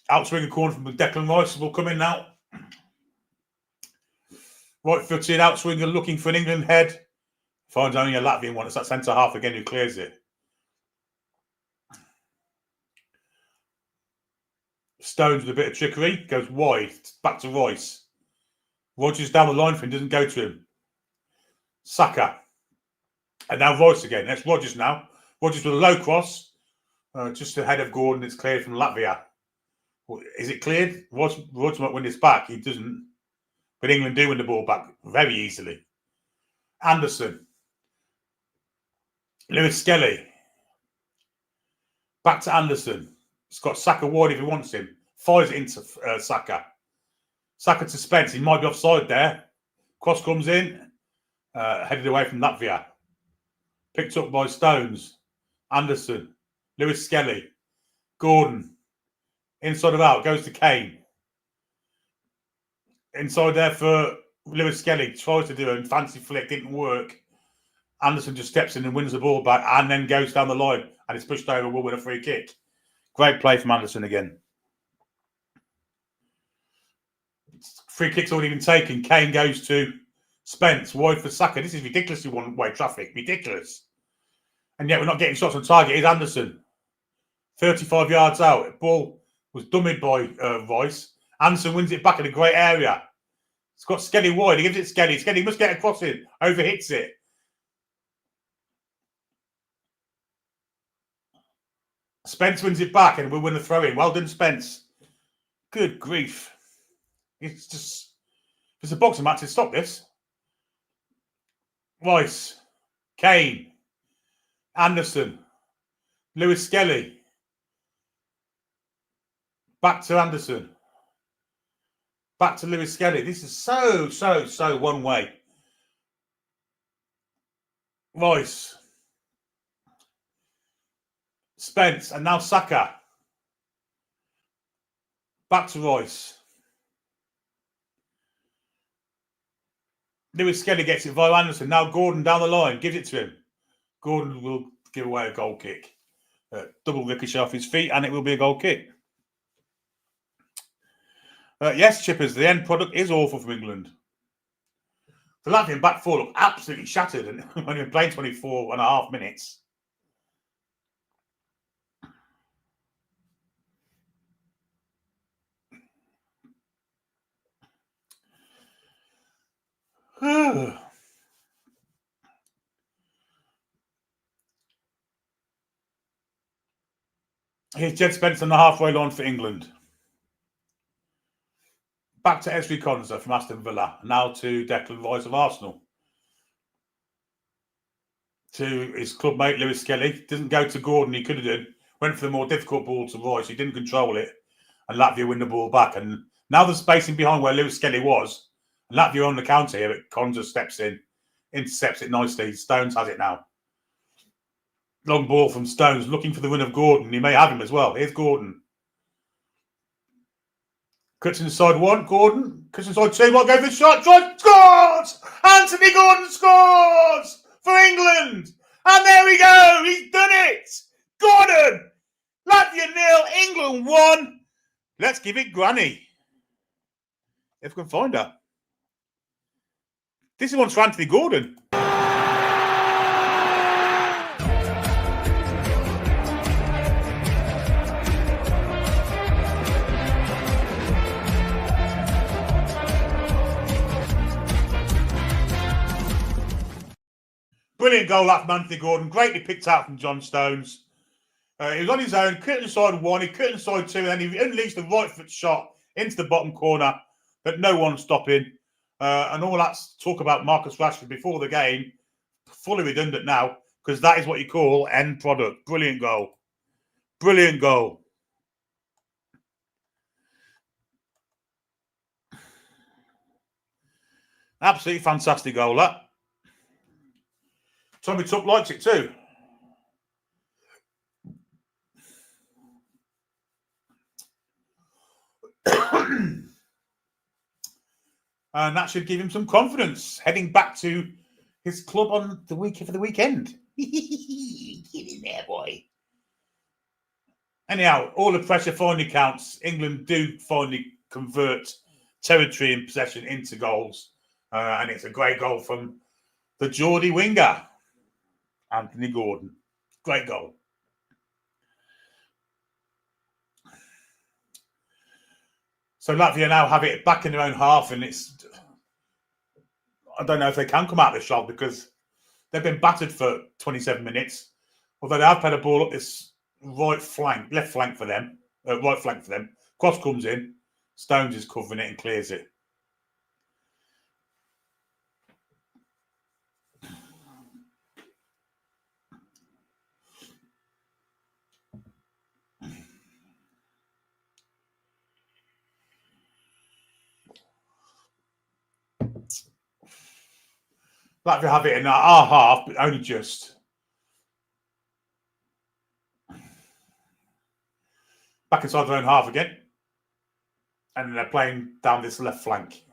[SPEAKER 1] Outswing a corner from Declan Rice will come in now. Right footed outswinger looking for an England head. Finds only a Latvian one. It's that centre half again who clears it. Stones with a bit of trickery. Goes wide. Back to Rice. Rodgers down the line for him. Doesn't go to him. Saka. And now Rice again. That's Rodgers now. Rodgers with a low cross. Just ahead of Gordon. It's cleared from Latvia. Is it cleared? Rodgers might win this back. He doesn't. But England do win the ball back very easily. Anderson. Lewis Skelly. Back to Anderson. He's got Saka wide if he wants him. Fires it into Saka. Saka to Spence. He might be offside there. Cross comes in. Headed away from Latvia. Picked up by Stones. Anderson. Lewis Skelly. Gordon. Inside of out. Goes to Kane. Inside there for Lewis Skelly. Tries to do a fancy flick. Didn't work. Anderson just steps in and wins the ball back and then goes down the line and it's pushed over. Will win a free kick. Great play from Anderson again. Free kick's already been taken. Kane goes to Spence. Wide for Saka. This is ridiculously one-way traffic. Ridiculous. And yet we're not getting shots on target. Here's Anderson. 35 yards out. Ball was dummied by Rice. Anderson wins it back in a great area. It's got Skelly wide. He gives it Skelly. Skelly must get a cross in. Overhits it. Spence wins it back and we'll win the throw-in. Well done, Spence. Good grief. It's just... If it's a boxing match, to stop this. Rice. Kane. Anderson. Lewis Skelly. Back to Anderson. Back to Lewis Skelly. This is so one way. Rice. Spence. And now Saka. Back to Rice. Lewis Skelly gets it via Anderson. Now Gordon down the line. Gives it to him. Gordon will give away a goal kick. Double ricochet off his feet and it will be a goal kick. Yes, Chippers, the end product is awful from England. The Latvian back four look absolutely shattered and when you're playing 24 and a half minutes. Here's Jed Spence on the halfway line for England. Back to Ezri Konsa from Aston Villa. Now to Declan Rice of Arsenal. To his club mate Lewis Skelly. Didn't go to Gordon, he could have done. Went for the more difficult ball to Rice. He didn't control it. And Latvia win the ball back. And Now the spacing behind where Lewis Skelly was, and Latvia on the counter here, but Conza steps in, intercepts it nicely. Stones has it now. Long ball from Stones, looking for the run of Gordon. He may have him as well. Here's Gordon. Cuts inside one, Gordon. Cuts inside two, might go for the shot. Tries, scores! Anthony Gordon scores for England! And there we go! He's done it! Gordon! Latvia 0, England 1. Let's give it Granny. If we can find her. This is one for Anthony Gordon. Brilliant goal that from Anthony Gordon. Greatly picked out from John Stones. He was on his own, cut inside one, he cut inside two, and then he unleashed the right foot shot into the bottom corner that no one's stopping. And all that talk about Marcus Rashford before the game, fully redundant now, because that is what you call end product. Brilliant goal. Brilliant goal. Absolutely fantastic goal, that. Tommy Tuck likes it too. And that should give him some confidence heading back to his club on the weekend. Get in there, boy. Anyhow, all the pressure finally counts. England do finally convert territory and possession into goals. And it's a great goal from the Geordie winger, Anthony Gordon. Great goal. So Latvia now have it back in their own half, and I don't know if they can come out of the shot because they've been battered for 27 minutes. Although they have played a ball up this left flank for them. Cross comes in, Stones is covering it and clears it. Latvia have it in our half, but only just. Back inside their own half again. And they're playing down this left flank.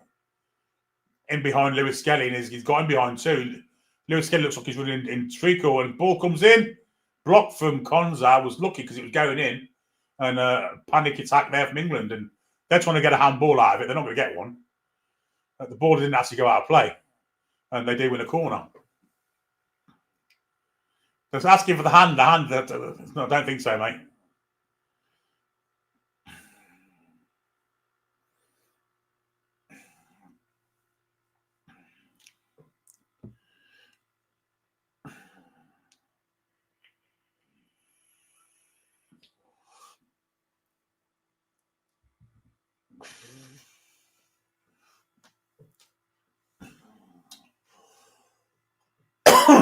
[SPEAKER 1] In behind Lewis Skelly, and he's got him behind too. Lewis Skelly looks like he's running in treacle, and the ball comes in. Blocked from Konza, was lucky because it was going in. And panic attack there from England. And they're trying to get a handball out of it. They're not going to get one. The ball didn't actually go out of play. And they do win a corner. Just asking for the hand. No, I don't think so, mate.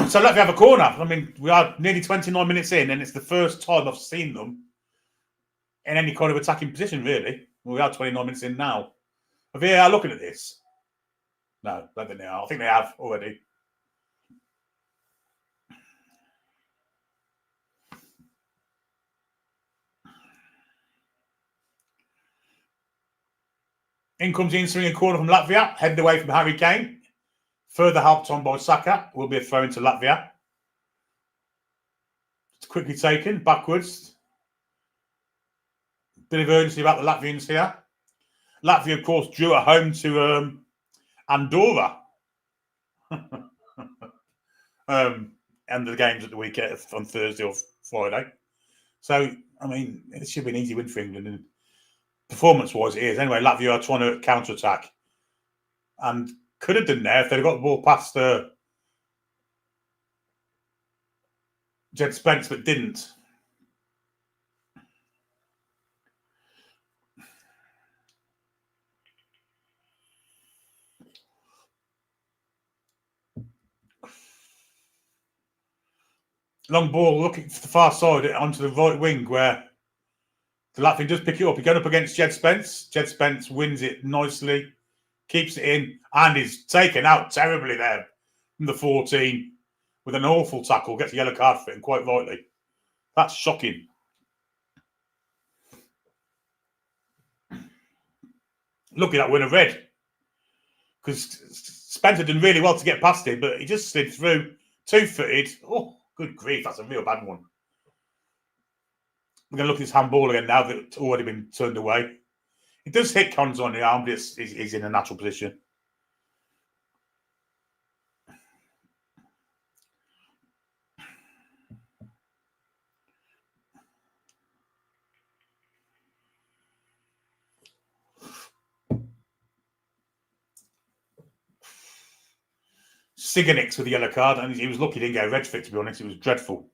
[SPEAKER 1] So Latvia have a corner. I mean, we are nearly 29 minutes in, and it's the first time I've seen them in any kind of attacking position, really. We are 29 minutes in now. Are VAR looking at this? No, I don't think they are. I think they have already. In comes the in-swinging corner from Latvia, headed away from Harry Kane. Further helped on by Saka. Will be a throw into Latvia. It's quickly taken backwards. Bit of urgency about the Latvians here. Latvia, of course, drew at home to Andorra. And the games at the weekend on Thursday or Friday. So, I mean, it should be an easy win for England. And performance-wise, it is. Anyway, Latvia are trying to counter-attack. And could have done there if they'd got the ball past Jed Spence, but didn't. Long ball looking for the far side onto the right wing where The Latvian does pick it up. He's going up against Jed Spence. Jed Spence wins it nicely, keeps it in, and is taken out terribly there from the 14 with an awful tackle. Gets a yellow card for it, and quite rightly. That's shocking. Lucky that win a red, because Spencer did really well to get past him, but he just slid through, two-footed. Oh, good grief, that's a real bad one. We're going to look at his handball again now that it's already been turned away. It does hit Cons on the arm, but he's in a natural position. Siganix with the yellow card, and he was lucky he didn't get a red for it, to be honest. It was dreadful.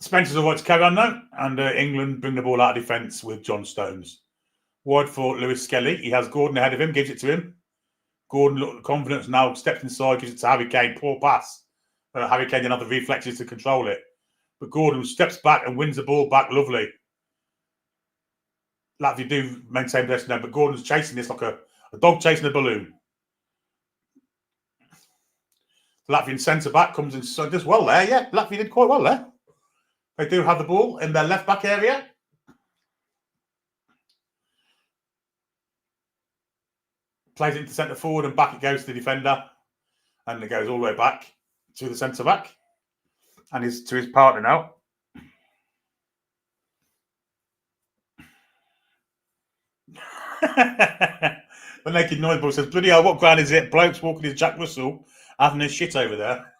[SPEAKER 1] Spencer's all right to carry on now, and England bring the ball out of defence with John Stones. Wide for Lewis Skelly. He has Gordon ahead of him, gives it to him. Gordon looked at confidence now, steps inside, gives it to Harry Kane. Poor pass. Harry Kane didn't have the reflexes to control it. But Gordon steps back and wins the ball back. Lovely. Latvia do maintain possession now, but Gordon's chasing this like a dog chasing a balloon. The Latvian centre-back comes in, so does well there. Yeah, Latvia did quite well there. They do have the ball in their left-back area. Plays it into centre forward and back it goes to the defender. And it goes all the way back to the centre-back. And to his partner now. The naked noise boy says, bloody hell, what ground is it? Blokes walking his Jack Russell having a shit over there.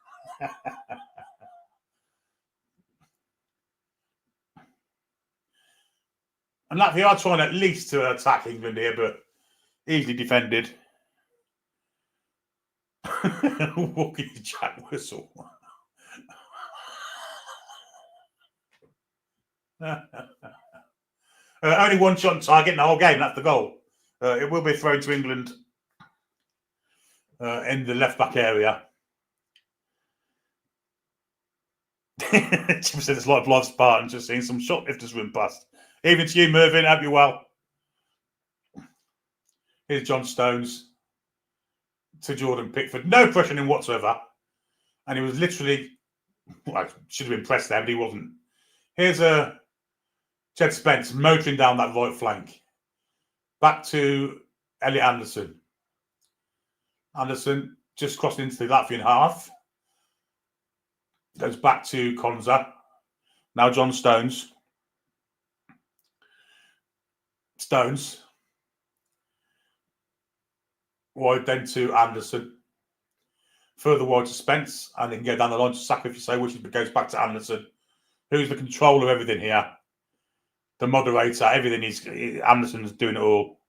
[SPEAKER 1] And Latvia are trying at least to attack England here, but easily defended. Walking his Jack Russell. Only one shot on target in the whole game. That's the goal. It will be thrown to England in the left-back area. Jim said it's like blood Spartan, just seeing some shoplifters run past. Even to you, Mervyn. Hope you're well. Here's John Stones to Jordan Pickford. No pressure on him whatsoever. And he was literally, well, should have been pressed there, but he wasn't. Here's Jed Spence motoring down that right flank. Back to Elliot Anderson. Anderson just crossing into the Latvian half. Goes back to Konza. Now John Stones. Stones. Wide then to Anderson. Further wide to Spence. And then go down the line to Saka if you say, which goes back to Anderson. Who's the controller of everything here? The moderator, everything is Anderson's doing it all.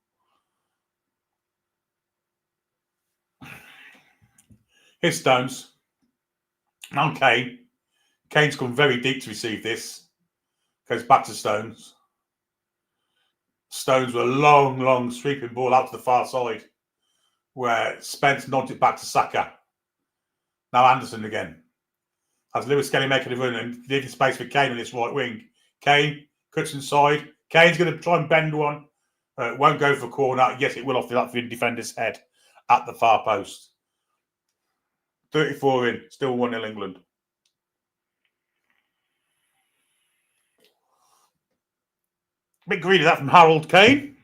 [SPEAKER 1] Here's Stones. Now Kane. Kane's come very deep to receive this. Goes back to Stones. Stones with a long sweeping ball out to the far side, where Spence nods it back to Saka. Now Anderson again. Has Lewis Skelly making a run and leaving space for Kane on this right wing. Kane cuts inside. Kane's going to try and bend one. Won't go for a corner. Yes, it will off the Latvian defender's head at the far post. 34 in. Still 1-0 England. Bit greedy that from Harold Kane.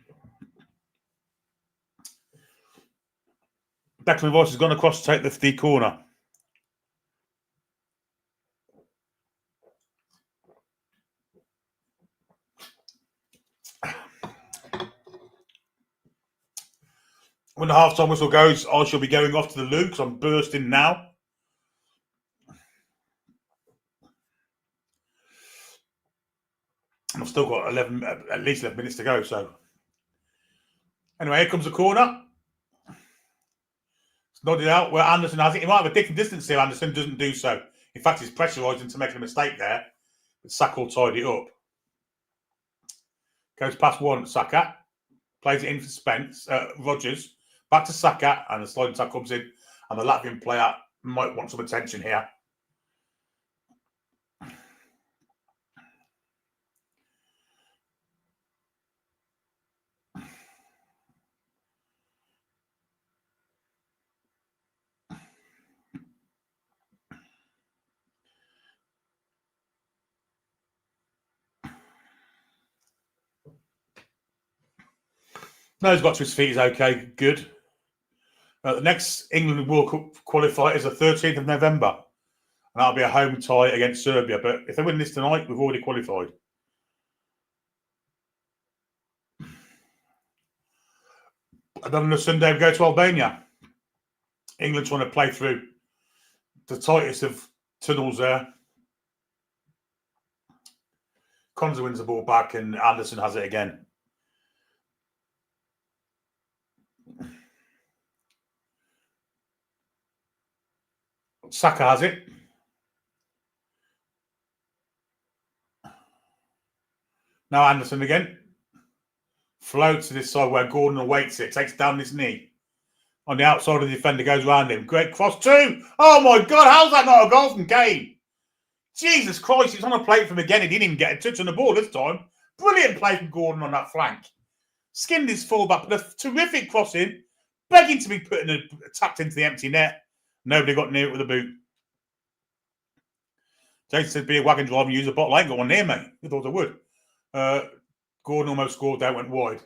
[SPEAKER 1] Declan Rice has gone across to take the corner. When the half-time whistle goes, I shall be going off to the loo because I'm bursting now. I've still got at least 11 minutes to go. So anyway, here comes the corner. It's nodded out where Anderson has it. He might have a different distance here. Anderson doesn't do so. In fact, he's pressurised into making a mistake there. But Saka will tidy it up. Goes past one, Saka. Plays it in for Spence. Rodgers. Back to Saka. And the sliding tackle comes in. And the Latvian player might want some attention here. No, he's got to his feet. He's okay. Good. The next England World Cup qualifier is the 13th of November. And that'll be a home tie against Serbia. But if they win this tonight, we've already qualified. And then on the Sunday, we go to Albania. England trying to play through the tightest of tunnels there. Konza wins the ball back and Anderson has it again. Saka has it. Now Anderson again. Floats to this side where Gordon awaits it. Takes down his knee. On the outside of the defender, goes around him. Great cross too. Oh my God, how's that not a goal from Kane? Jesus Christ, it's on a plate from again. He didn't even get a touch on the ball this time. Brilliant play from Gordon on that flank. Skinned his fullback, but a terrific crossing. Begging to be tapped into the empty net. Nobody got near it with a boot. Jason said, be a wagon driver and use a bottle. I ain't got one near me. I thought I would. Gordon almost scored there, went wide.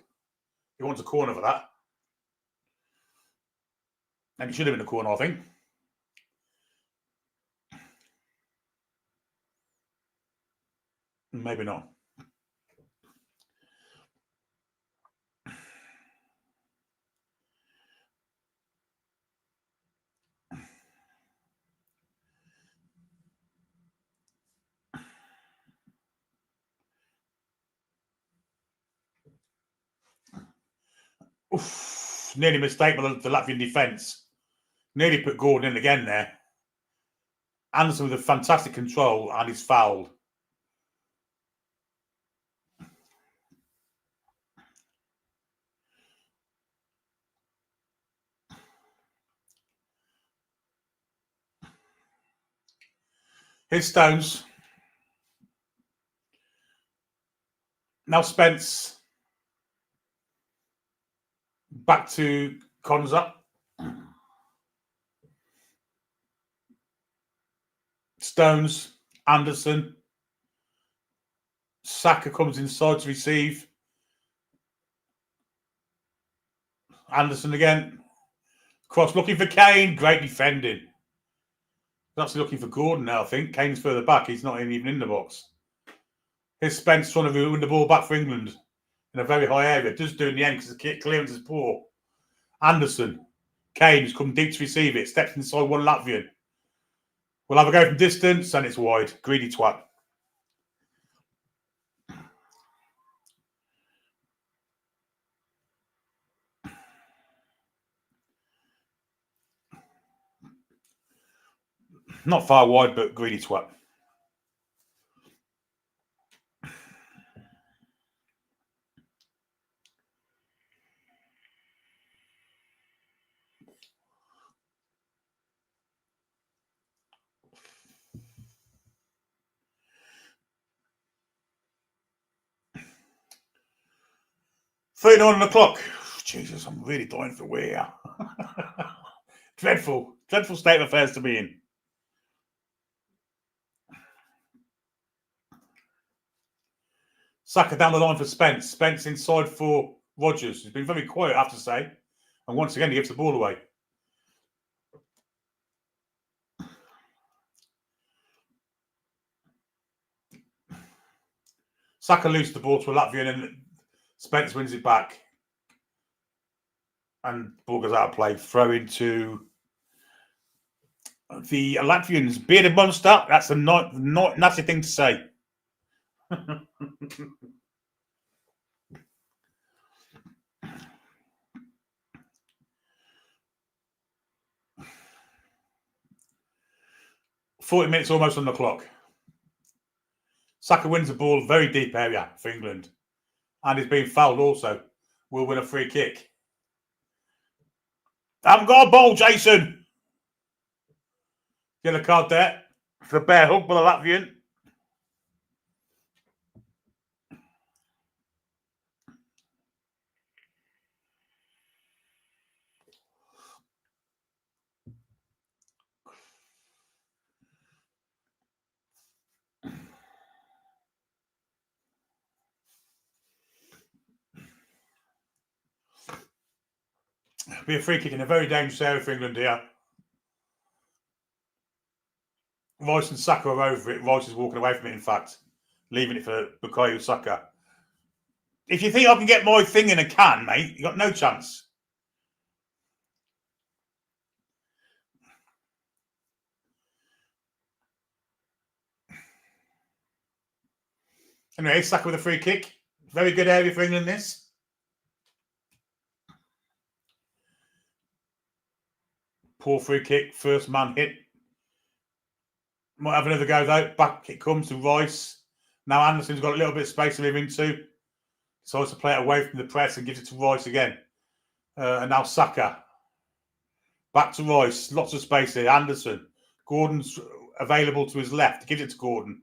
[SPEAKER 1] He wants a corner for that. And he should have been a corner, I think. Maybe not. Oof, nearly mistake by the Latvian defence. Nearly put Gordon in again there. Anderson with a fantastic control and he's fouled. Here's Stones. Now Spence. Back to Konza. Stones, Anderson. Saka comes inside to receive. Anderson again. Cross looking for Kane. Great defending. He's actually looking for Gordon now, I think. Kane's further back. He's not even in the box. Here's Spence trying to win the ball back for England in a very high area. Just doing the end because the clearance is poor. Anderson. Kane has come deep to receive it. Steps inside one Latvian. We'll have a go from distance and it's wide. Greedy twat. Not far wide, but greedy twat. On the clock. Jesus, I'm really dying for wear. Dreadful state of affairs to be in. Saka down the line for Spence. Spence inside for Rodgers. He's been very quiet, I have to say. And once again, he gives the ball away. Saka loses the ball to a Latvian and Spence wins it back. And the ball goes out of play. Throw into the Latvians. Bearded monster. That's a not nasty thing to say. 40 minutes almost on the clock. Saka wins the ball, very deep area for England. And he's being fouled also. Will win a free kick. Haven't got a ball, Jason. Yellow card there. For a bear hug by the Latvian. It'll be a free kick in a very dangerous area for England here. Rice and Saka are over it. Rice is walking away from it, in fact, leaving it for Bukayo Saka. If you think I can get my thing in a can, mate, you got no chance. Anyway, Saka with a free kick. Very good area for England, this. Poor free kick. First man hit. Might have another go, though. Back it comes to Rice. Now Anderson's got a little bit of space to move into. Decides to play it away from the press and gives it to Rice again. And now Saka. Back to Rice. Lots of space here. Anderson. Gordon's available to his left. He gives it to Gordon.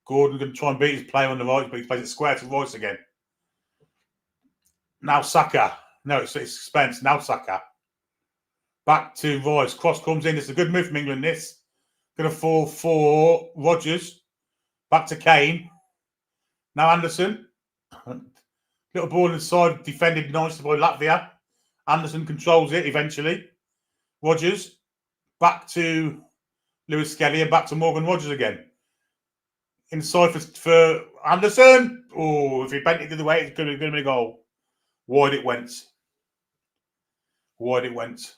[SPEAKER 1] Gordon's going to try and beat his player on the right, but he plays it square to Rice again. Now Saka. No, it's Spence. Now Saka. Back to Rice. Cross comes in. It's a good move from England, this. Going to fall for Rodgers. Back to Kane. Now Anderson. Little ball inside, defended nicely by Latvia. Anderson controls it eventually. Rodgers. Back to Lewis Skelly and back to Morgan Rodgers again. Inside for Anderson. Oh, if he bent it the other way, it's going to be a goal. Wide it went. Wide it went.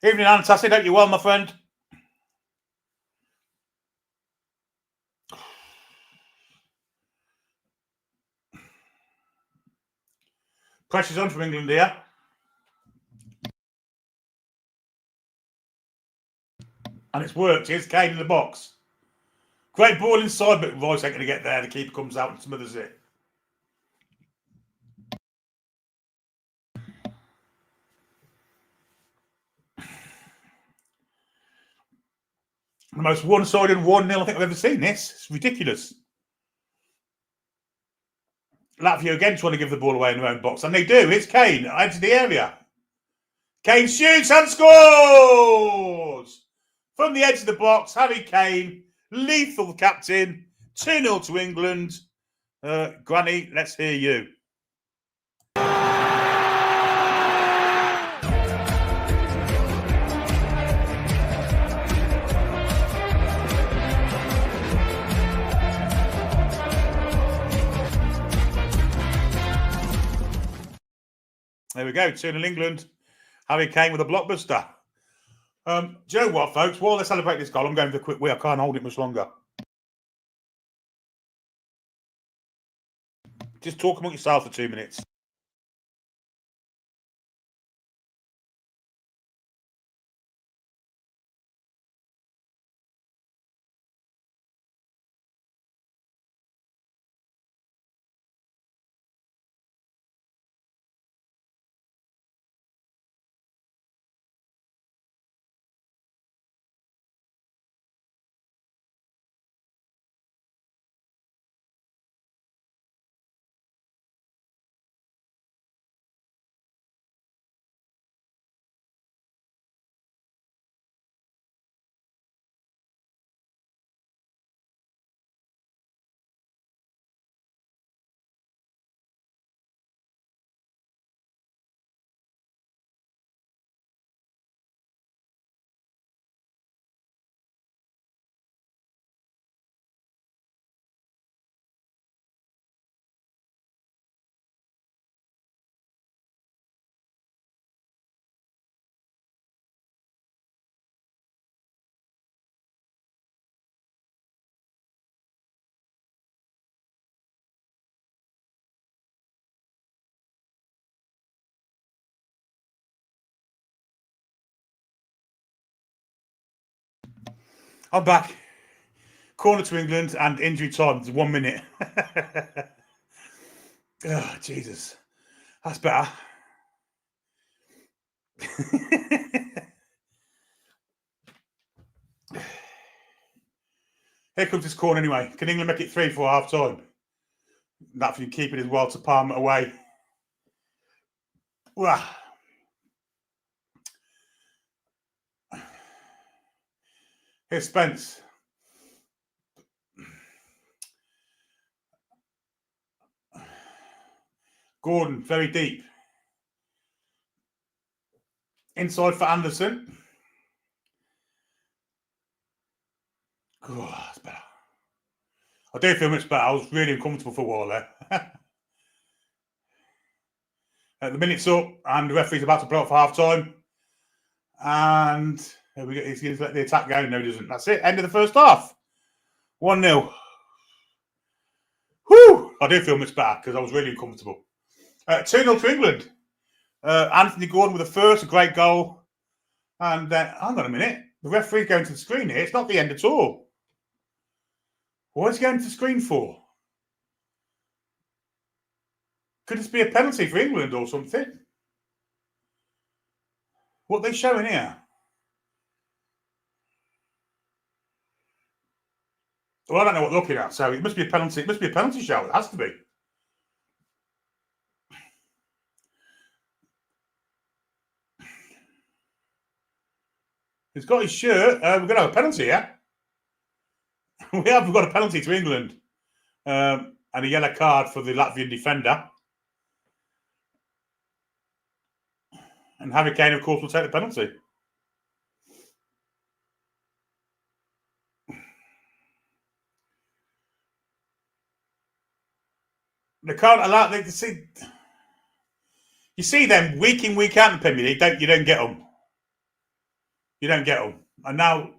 [SPEAKER 1] Evening, Antassi. Hope you're well, my friend. Pressure's on from England here. And it's worked. Here's Kane in the box. Great ball inside, but Rice ain't going to get there. The keeper comes out and smothers it. The most one-sided 1-0 I think I've ever seen this. It's ridiculous. Latvia again trying to give the ball away in their own box. And they do. It's Kane. Into the area. Kane shoots and scores! From the edge of the box, Harry Kane, lethal captain, 2-0 to England. Granny, let's hear you. There we go, 2-0 England. Harry Kane with a blockbuster. Do you know what, folks? While they celebrate this goal, I'm going for a quick wee. I can't hold it much longer. Just talk among yourself for 2 minutes. I'm back. Corner to England and injury time. 1 minute. Oh, Jesus. That's better. Here comes this corner anyway. Can England make it 3 for half time? That you keep it as well to palm it away. Here's Spence. Gordon, very deep. Inside for Anderson. Oh, that's better. I do feel much better. I was really uncomfortable for a while there. The minute's up, and the referee's about to blow up for half time. And he's going to let the attack go. No, he doesn't. That's it. End of the first half. 1-0. Whew! I do feel much better because I was really uncomfortable. 2-0 to England. Anthony Gordon with the first, a great goal. And hang on a minute. The referee's going to the screen here. It's not the end at all. What is he going to the screen for? Could this be a penalty for England or something? What are they showing here? Well, I don't know what they're looking at, so it must be a penalty. It must be a penalty shout. It has to be. He's got his shirt. We're going to have a penalty here. We've got a penalty to England. And a yellow card for the Latvian defender. And Harry Kane, of course, will take the penalty. They can't allow. You see them week in, week out in the Premier League. You don't get them. You don't get them. And now,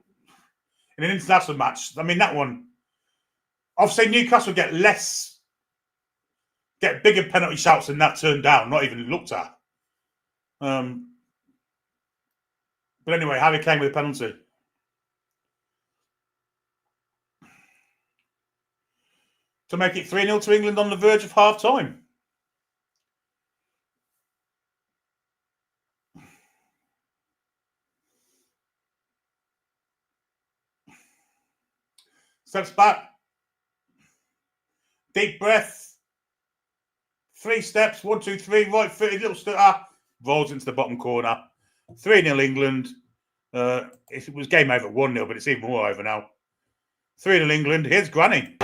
[SPEAKER 1] in an international match, I mean that one. Obviously, Newcastle get bigger penalty shouts than that turned down, not even looked at. But anyway, Harry Kane with a penalty. To make it 3-0 to England on the verge of half time. Steps back. Deep breath. 3 steps. 1, 2, 3. Right footed. Little stutter. Rolls into the bottom corner. 3-0 England. It was game over 1-0, but it's even more over now. 3-0 England. Here's Granny.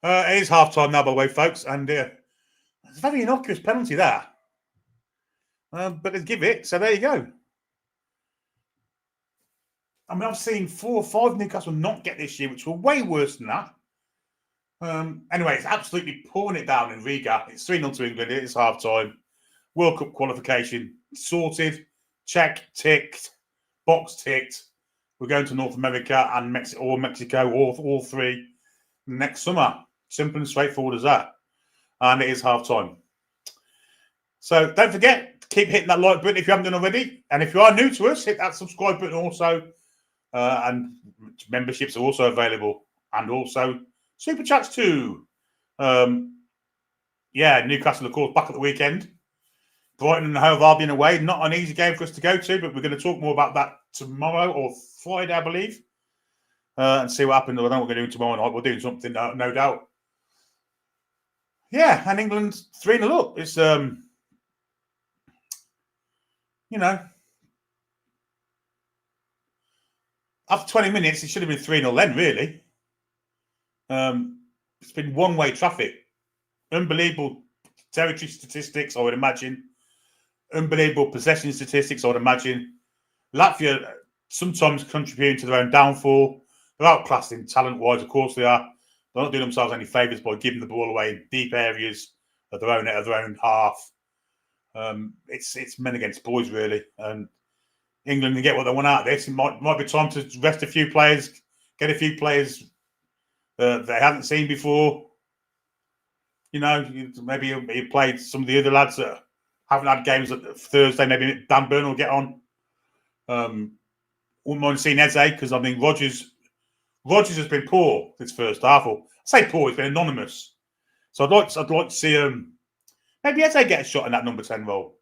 [SPEAKER 1] It is half time now, by the way, folks, and it's a very innocuous penalty there. But they give it, so there you go. I mean, I've seen 4 or 5 Newcastle not get this year, which were way worse than that. Anyway, it's absolutely pouring it down in Riga. It's 3-0 to England. It is half time. World Cup qualification sorted. Check, ticked. Box ticked. We're going to North America and Mexico, all 3 next summer. Simple and straightforward as that. And it is half time. So don't forget to keep hitting that like button if you haven't done already. And if you are new to us, hit that subscribe button also. And memberships are also available. And also super chats too. Newcastle, of course, back at the weekend. Brighton and Hove Albion away. Not an easy game for us to go to, but we're going to talk more about that tomorrow or Friday, I believe. And see what happens. I don't know what we're going to do tomorrow night. We're doing something, no doubt. Yeah, and England's 3-0 up. It's, after 20 minutes, it should have been 3-0 then, really. It's been one-way traffic. Unbelievable territory statistics, I would imagine. Unbelievable possession statistics, I would imagine. Latvia sometimes contributing to their own downfall. They're outclassed in talent-wise, of course they are. They're not doing themselves any favours by giving the ball away in deep areas of their own half. It's men against boys, really. And England can get what they want out of this. It might be time to rest a few players, get a few players they haven't seen before. Maybe you played some of the other lads that haven't had games at Thursday. Maybe Dan Burn will get on. Wouldn't mind seeing Eze because I mean Rodgers has been poor this first half. Or I say poor, he's been anonymous. So I'd like to see maybe Eze get a shot in that number 10 role.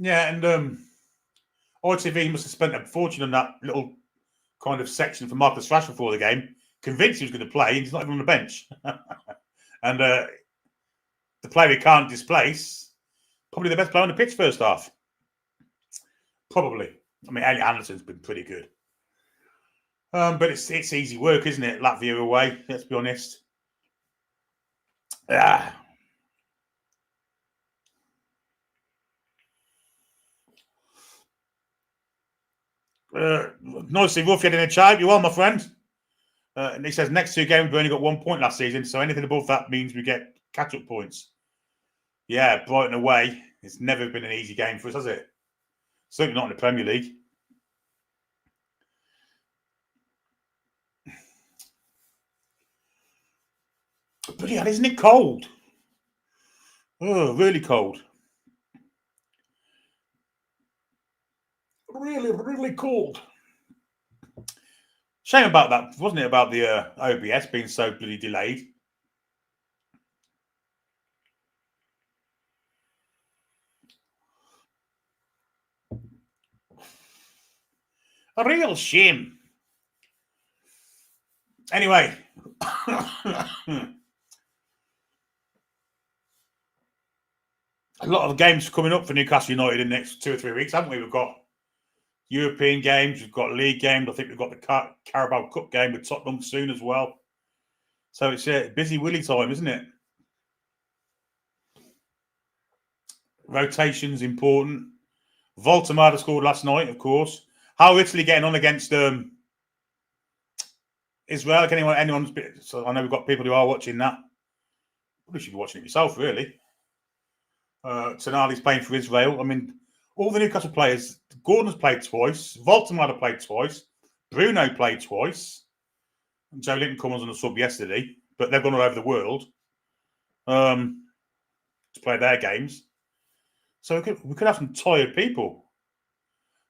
[SPEAKER 1] Yeah, and ITV must have spent a fortune on that little kind of section for Marcus Rashford before the game, convinced he was going to play, and he's not even on the bench. And the player he can't displace, probably the best player on the pitch first half. Probably. I mean, Elliot Anderson's been pretty good. But it's easy work, isn't it? Latvia away, let's be honest. Nicely rough in a child. You are, my friend. And he says next two games we only got 1 point last season, so anything above that means we get catch-up points. Yeah, Brighton away. It's never been an easy game for us, has it? Certainly not in the Premier League. Bloody hell, isn't it cold? Oh, really cold. Really, really cold. Shame about that, wasn't it? About the OBS being so bloody delayed. A real shame. Anyway. A lot of games coming up for Newcastle United in the next 2 or 3 weeks, haven't we? We've got European games, we've got league games. I think we've got the Carabao Cup game with Tottenham soon as well. So it's busy Willy time, isn't it? Rotation's important. Voltemada scored last night, of course. How Italy getting on against Israel? Anyone's so I know we've got people who are watching that. Probably should be watching it yourself, really. Tonali's playing for Israel. I mean, all the Newcastle players, Gordon's played twice, Voltemada played twice, Bruno played twice, and Joe Linton comes on the sub yesterday, but they've gone all over the world to play their games. So we could have some tired people.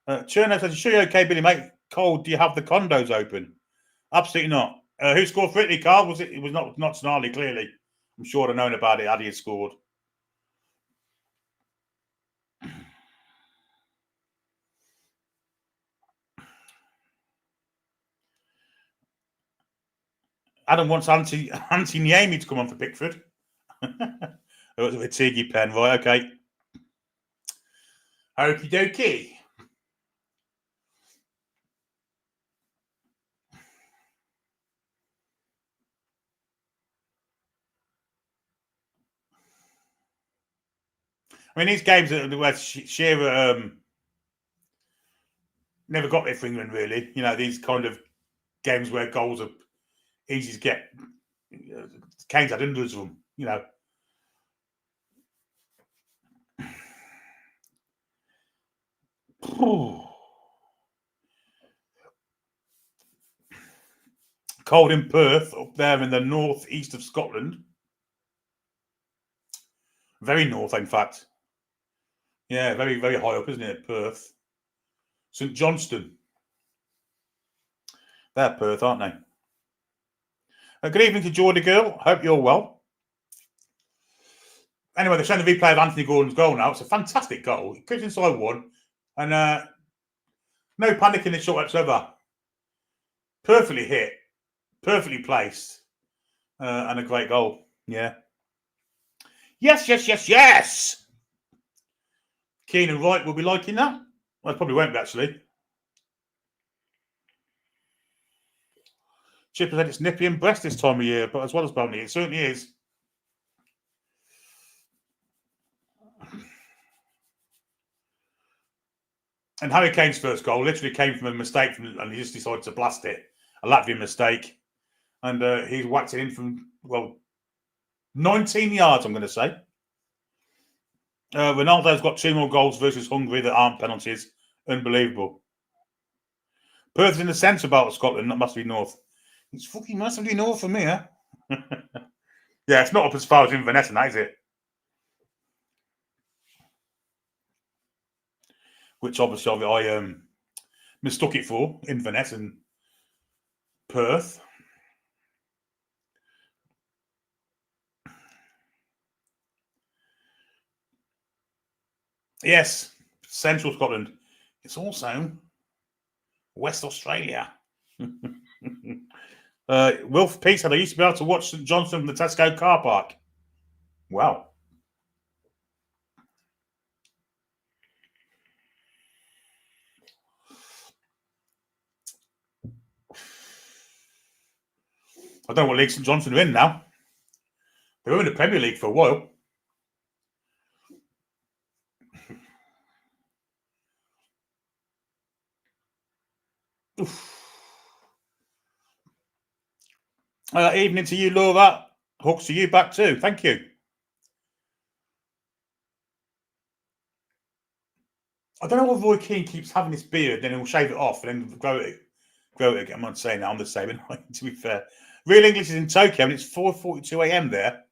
[SPEAKER 1] Cherno says, "Sure, you okay, Billy, mate? Cold, do you have the condos open?" Absolutely not. Who scored for Italy, Carl? It was not Tonali, clearly. I'm sure I'd have known about it had he had scored. Adam wants Auntie Niemi to come on for Pickford. It was a Tiggy pen, right? Okay. Okie dokie. I mean, these games where Shearer never got there for England, really. You know, these kind of games where goals are easy to get. Kane's had hundreds of them, you know. Cold in Perth, up there in the northeast of Scotland. Very north, in fact. Yeah, very, very high up, isn't it, Perth? St Johnston. They're Perth, aren't they? Good evening to Geordie Girl. Hope you're well. Anyway, they're showing the replay of Anthony Gordon's goal now. It's a fantastic goal. He kicks inside one, and no panic in the shot whatsoever. Perfectly hit, perfectly placed, and a great goal. Yeah. Yes, yes, yes, yes. Keane and Wright will be liking that. Well, probably won't be, actually. Chipper said it's nippy and breast this time of year, but as well as balmy, it certainly is. And Harry Kane's first goal literally came from a mistake, and he just decided to blast it. A Latvian mistake. And he's whacked it in from, 19 yards, I'm going to say. Ronaldo's got 2 more goals versus Hungary that aren't penalties. Unbelievable. Perth's in the centre part of Scotland. That must be north. It's fucking massively north for me, huh? Yeah, it's not up as far as Inverness, and that is it. Which obviously I mistook it for Inverness and Perth. Yes, Central Scotland. It's also West Australia. Wilf Pete said, I used to be able to watch St Johnstone from the Tesco car park. Wow. I don't know what league St Johnstone are in now. They were in the Premier League for a while. Evening to you, Laura. Hooks to you back too. Thank you. I don't know why Roy Keane keeps having this beard, then he'll shave it off and then grow it again. I'm not saying that, I'm just saying, to be fair. Real English is in Tokyo and it's 4:42 a.m. there.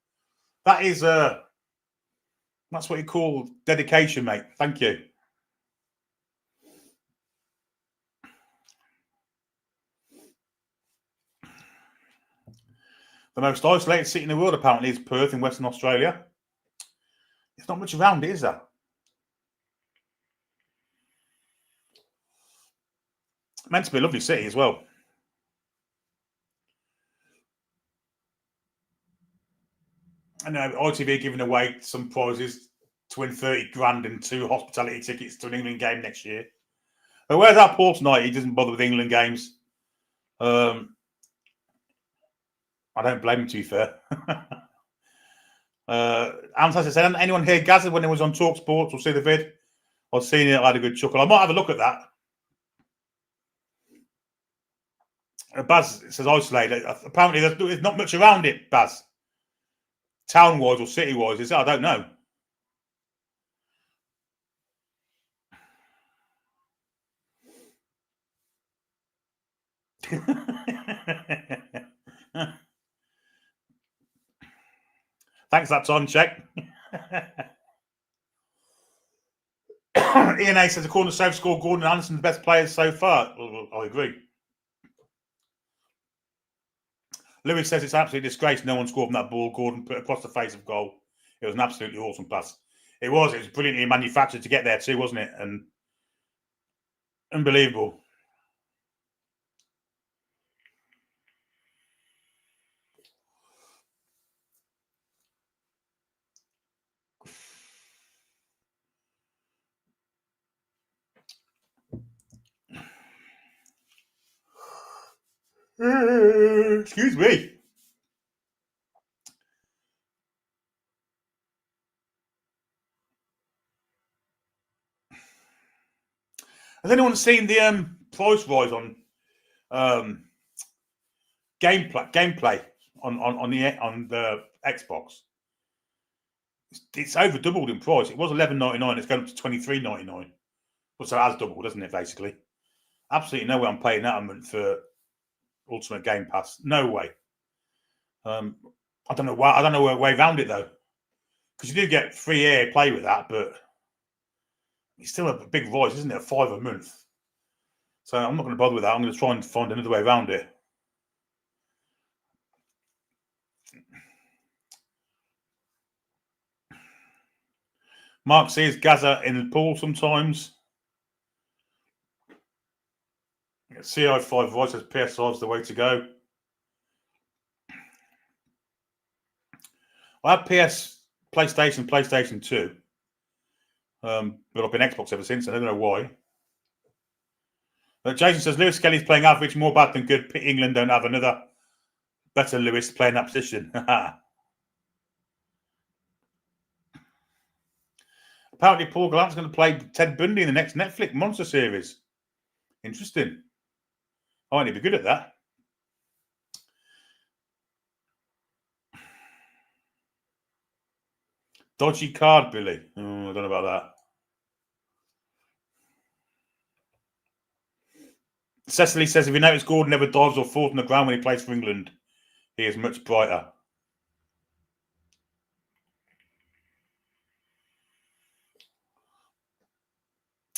[SPEAKER 1] That is that's what you call dedication, mate. Thank you. The most isolated city in the world apparently is Perth in Western Australia. There's not much around it, is there? Meant to be a lovely city as well. I know ITV giving away some prizes to win 30 grand and 2 hospitality tickets to an England game next year. But where's that Paul tonight? He doesn't bother with England games. I don't blame him, to be fair. Antas said, anyone hear Gaza when it was on Talk Sports or see the vid? I've seen it, I had a good chuckle. I might have a look at that. Baz says isolated. Apparently, there's not much around it, Baz. Town-wise or city-wise, is it? I don't know. Thanks, that's on check. Ian A says, according to Safe Score, Gordon and Anderson, the best players so far. I agree. Lewis says it's absolutely disgrace no one scored from that ball Gordon put across the face of goal. It was an absolutely awesome pass. It was brilliantly manufactured to get there too, wasn't it? And unbelievable. Excuse me. Has anyone seen the price rise on gameplay on the Xbox? It's over doubled in price. It was $11.99. It's going up to $23.99. Well, so it has doubled, doesn't it? Basically, absolutely no way I'm paying that a month for Ultimate Game Pass. No way. I don't know why. I don't know a way around it though, because you do get free air play with that, but it's still a big rise, isn't it? $5 a month. So I'm not going to bother with that. I'm going to try and find another way around it. Mark sees Gaza in the pool sometimes. CI5 Voice says PS5 is the way to go. I have PlayStation 2. But I've been Xbox ever since. I don't know why. Jason says Lewis Skelly's playing average, more bad than good. England don't have another better Lewis playing that position. Apparently, Paul Gallant's going to play Ted Bundy in the next Netflix monster series. Interesting. I need to be good at that. Dodgy card, Billy. Oh, I don't know about that. Cecily says, if you notice, Gordon never dives or falls on the ground when he plays for England. He is much brighter.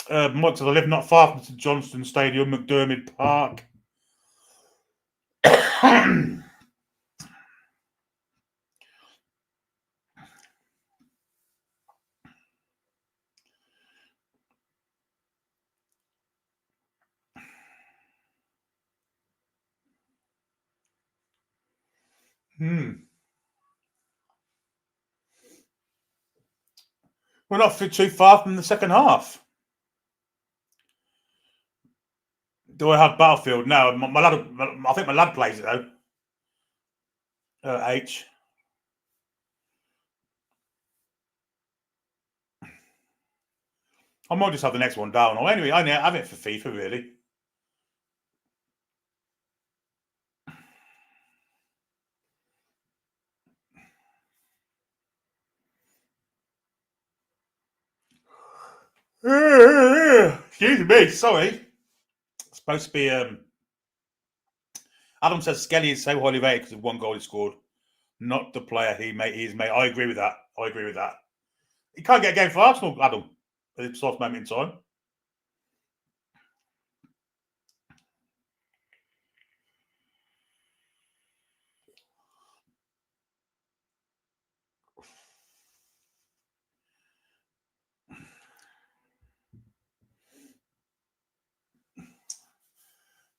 [SPEAKER 1] Mike says, I live not far from St Johnstone Stadium, McDermott Park. We're not too far from the second half. Do I have Battlefield? No, my lad. I think my lad plays it though. H. I might just have the next one down. Or anyway, I have it for FIFA really. Excuse me, sorry. It's supposed to be. Adam says Skelly is so highly rated because of one goal he scored, not the player he's made. I agree with that. He can't get a game for Arsenal, Adam, at this precise moment in time.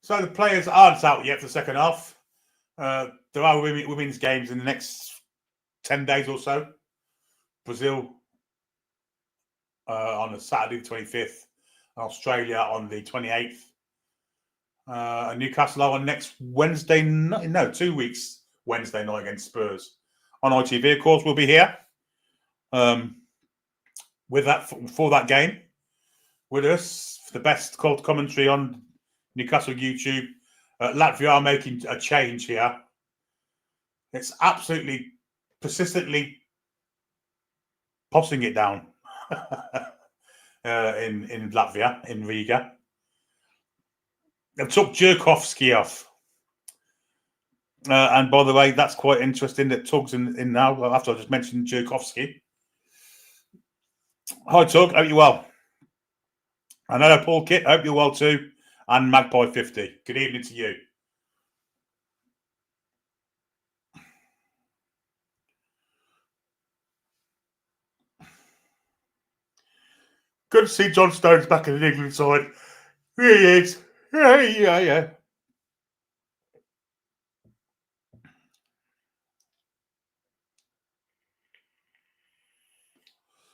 [SPEAKER 1] So the players aren't out yet for the second half. There are women's games in the next 10 days or so. Brazil on the Saturday the 25th, Australia on the 28th. And Newcastle are on next Wednesday night. No, 2 weeks Wednesday night against Spurs. On ITV, of course, we'll be here with that for that game with us for the best commentary on Newcastle YouTube. Latvia are making a change here. It's absolutely persistently tossing it down in Latvia, in Riga. They took Jerkovsky off. And by the way, that's quite interesting that Tug's in now, after I just mentioned Jerkovsky. Hi, Tug. Hope you're well. And hello, Paul Kit. Hope you're well too. And Magpie50. Good evening to you. Good to see John Stones back in the England side. Here he is. Yeah.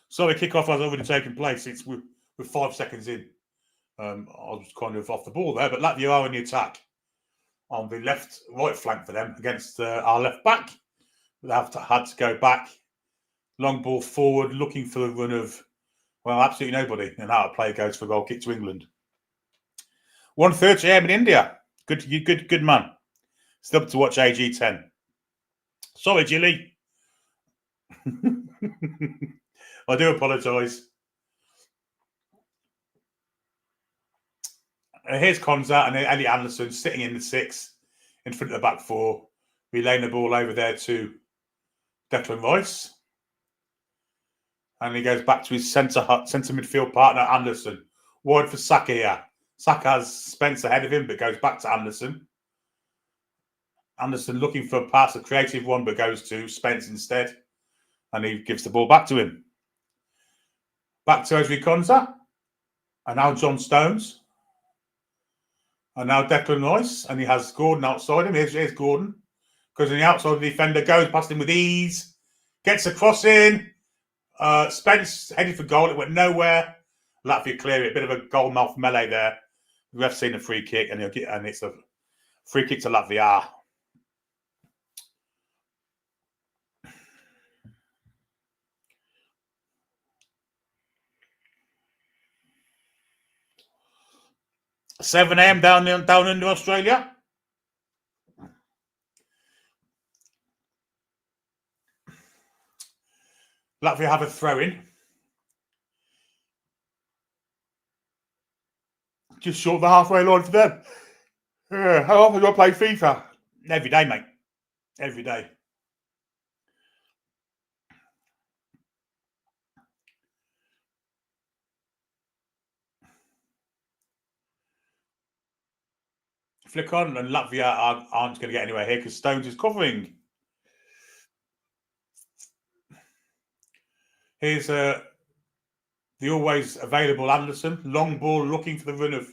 [SPEAKER 1] Sorry, kickoff has already taken place. We're 5 seconds in. I was kind of off the ball there, but Latvia are in the attack on the right flank for them against our left back. They had to go back. Long ball forward, looking for the run of, well, absolutely nobody. And out of play goes for a goal kick to England. 1:30 a.m. in India. Good man. Still up to watch AG10. Sorry, Jilly. I do apologise. Here's Konza and Elliot Anderson sitting in the 6 in front of the back 4, relaying the ball over there to Declan Rice. And he goes back to his centre midfield partner, Anderson. Wide for Saka here. Saka has Spence ahead of him, but goes back to Anderson. Anderson looking for a pass, a creative one, but goes to Spence instead. And he gives the ball back to him. Back to Ezri Konza. And now John Stones. And now Declan Rice. And he has Gordon outside him. Here's Gordon. Because on the outside, the defender goes past him with ease. Gets a cross in. Spence headed for goal. It went nowhere. Latvia clear it. A bit of a goalmouth melee there. The ref's seen a free kick, and it's a free kick to Latvia. $7 a.m. down into Australia. Latvia have a throw-in. Just short of the halfway line for them. How often do I play FIFA? Every day, mate. Every day. Flick on, and Latvia aren't going to get anywhere here because Stones is covering. Here's the always available Anderson. Long ball looking for the run of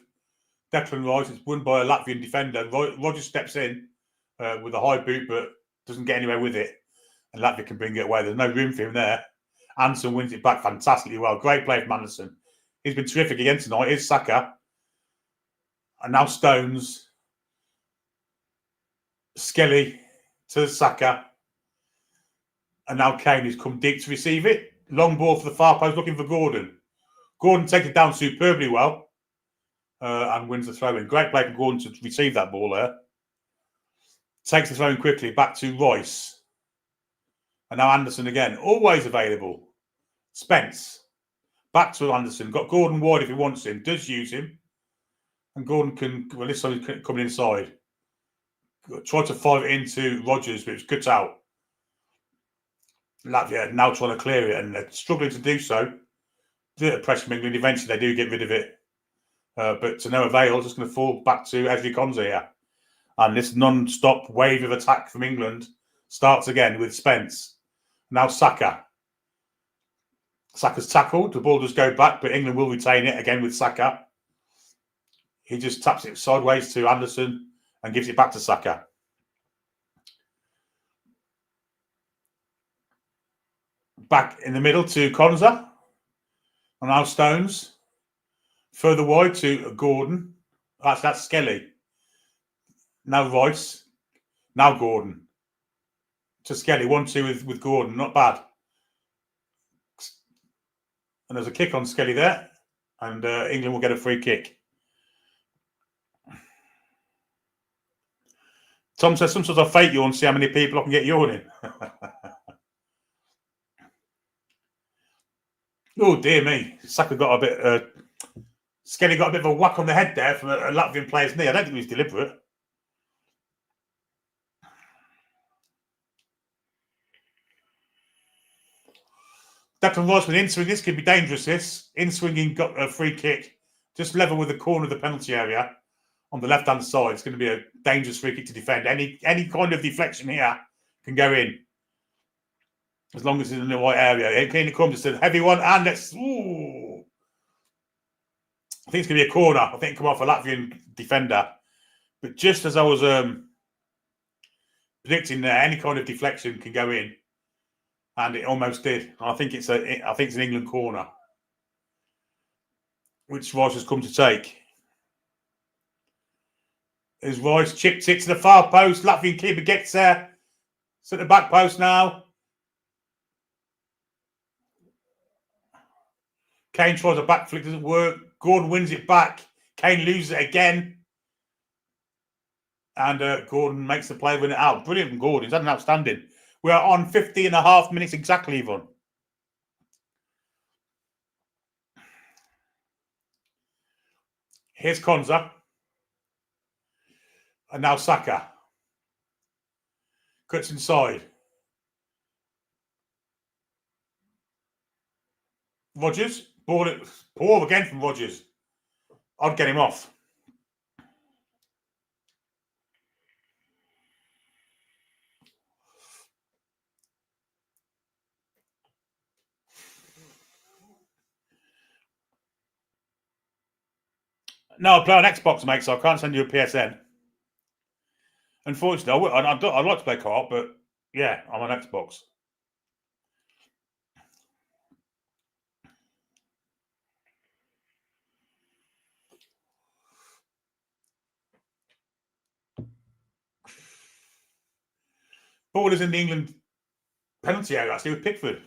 [SPEAKER 1] Declan Rice. It's won by a Latvian defender. Roger steps in with a high boot, but doesn't get anywhere with it, and Latvia can bring it away. There's no room for him there. Anderson wins it back fantastically well. Great play from Anderson. He's been terrific again tonight. Here's Saka. And now Stones. Skelly to Saka. And now Kane, who's come deep to receive it. Long ball for the far post, looking for Gordon. Gordon takes it down superbly well and wins the throw-in. Great play from Gordon to receive that ball there. Takes the throw-in quickly, back to Royce. And now Anderson again, always available. Spence, back to Anderson. Got Gordon wide if he wants him, does use him. And Gordon can, well, this time he's coming inside. Tried to fire it into Rodgers, but it was cut out. Latvia now trying to clear it, and they're struggling to do so. The pressure from England, eventually they do get rid of it. But to no avail, just going to fall back to Ezri Konsa here. And this non-stop wave of attack from England starts again with Spence. Now Saka. Saka's tackled. The ball does go back, but England will retain it again with Saka. He just taps it sideways to Anderson and gives it back to Saka. Back in the middle to Konsa. And now Stones. Further wide to Gordon. That's Skelly. Now Royce. Now Gordon. To Skelly. 1-2 with Gordon. Not bad. And there's a kick on Skelly there. And England will get a free kick. Tom says, sometimes I fake yawn, see how many people I can get yawning. Oh, dear me. Saka got a bit... Skelly got a bit of a whack on the head there from a Latvian player's knee. I don't think it was deliberate. Declan Rice with in-swing. This could be dangerous, this. In-swinging got a free kick. Just level with the corner of the penalty area. On the left-hand side, it's going to be a dangerous free kick to defend. Any kind of deflection here can go in. As long as it's in the right area. Here it comes. It's a heavy one. And let's... Ooh. I think it's going to be a corner. I think it come off a Latvian defender. But just as I was predicting there, any kind of deflection can go in. And it almost did. And I think it's an England corner. Which Rice has come to take. As Rice chips it to the far post. Latvian keeper gets there. It's at the back post now. Kane tries a back flick, doesn't work. Gordon wins it back. Kane loses it again. And Gordon makes the play, win it out. Brilliant from Gordon. He's had an outstanding. We are on 50.5 minutes exactly, Yvonne. Here's Konsa. And now Saka. Cuts inside. Rodgers. Ball again from Rodgers. I'd get him off. No, I play on Xbox, mate, so I can't send you a PSN. Unfortunately, I'd like to play co-op, but yeah, I'm on Xbox. Ball is in the England penalty area, actually, with Pickford.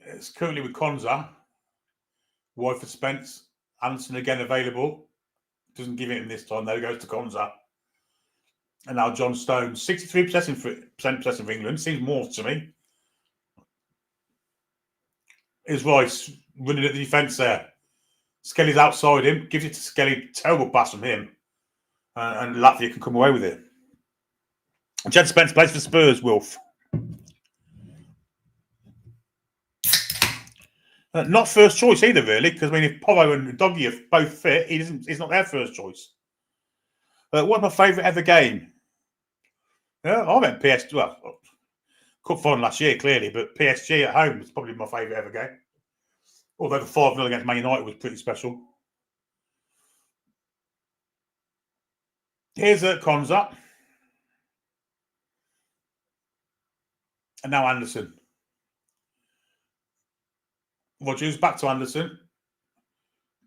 [SPEAKER 1] It's currently with Konsa. Wide for Spence. Anderson again available. Doesn't give it in this time, though. Goes to Konsa. And now John Stones. 63% possession for England. Seems more to me. Is Rice running at the defence there. Skelly's outside him. Gives it to Skelly. Terrible pass from him. And Latvia can come away with it. Jed Spence plays for Spurs, Wilf. Not first choice either, really, because I mean, if Porro and Doggy are both fit, he's not their first choice. What's my favourite ever game? I went PSG. Well, Cup final last year, clearly, but PSG at home was probably my favourite ever game. Although the 5-0 against Man United was pretty special. Here's a Konza. And now Anderson. Rogers back to Anderson.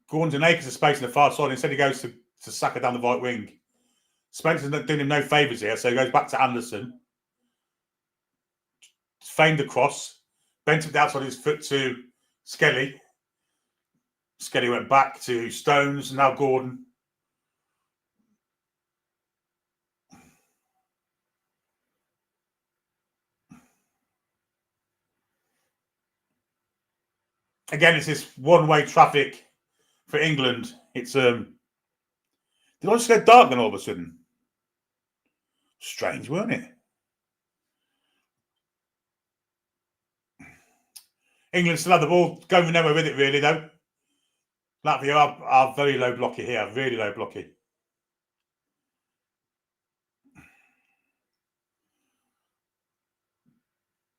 [SPEAKER 1] Gordon's an acres of space on the far side. Instead, he goes to Saka down the right wing. Spencer's not doing him no favours here, so he goes back to Anderson. Feigned across. Bent it outside his foot to Skelly. Skelly went back to Stones. Now Gordon. Again, it's this one-way traffic for England. It's did I just go dark then all of a sudden? Strange, weren't it? England still have the ball, going nowhere with it really though. Latvia are very low blocky here, really low blocky.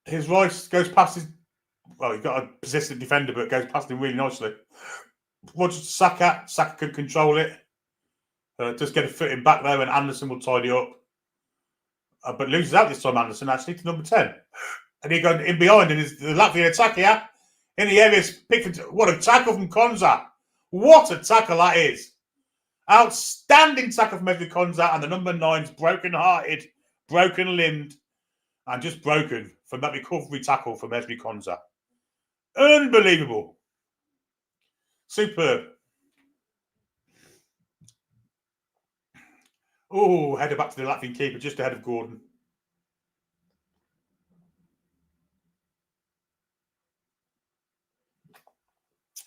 [SPEAKER 1] His Rice goes past his, well, he's got a persistent defender, but goes past him really nicely. Rogers to Saka. Saka can control it. Just get a foot in back there, and Anderson will tidy up. But loses out this time, Anderson, actually, to number 10. And he got in behind, and the Latvian attack here. In the area, Pickford. What a tackle from Konza. What a tackle that is. Outstanding tackle from Esri Konza, and the number 9's broken-hearted, broken-limbed, and just broken from that recovery tackle from Esri Konza. Unbelievable. Superb. Oh, header back to the Latvian keeper, just ahead of Gordon.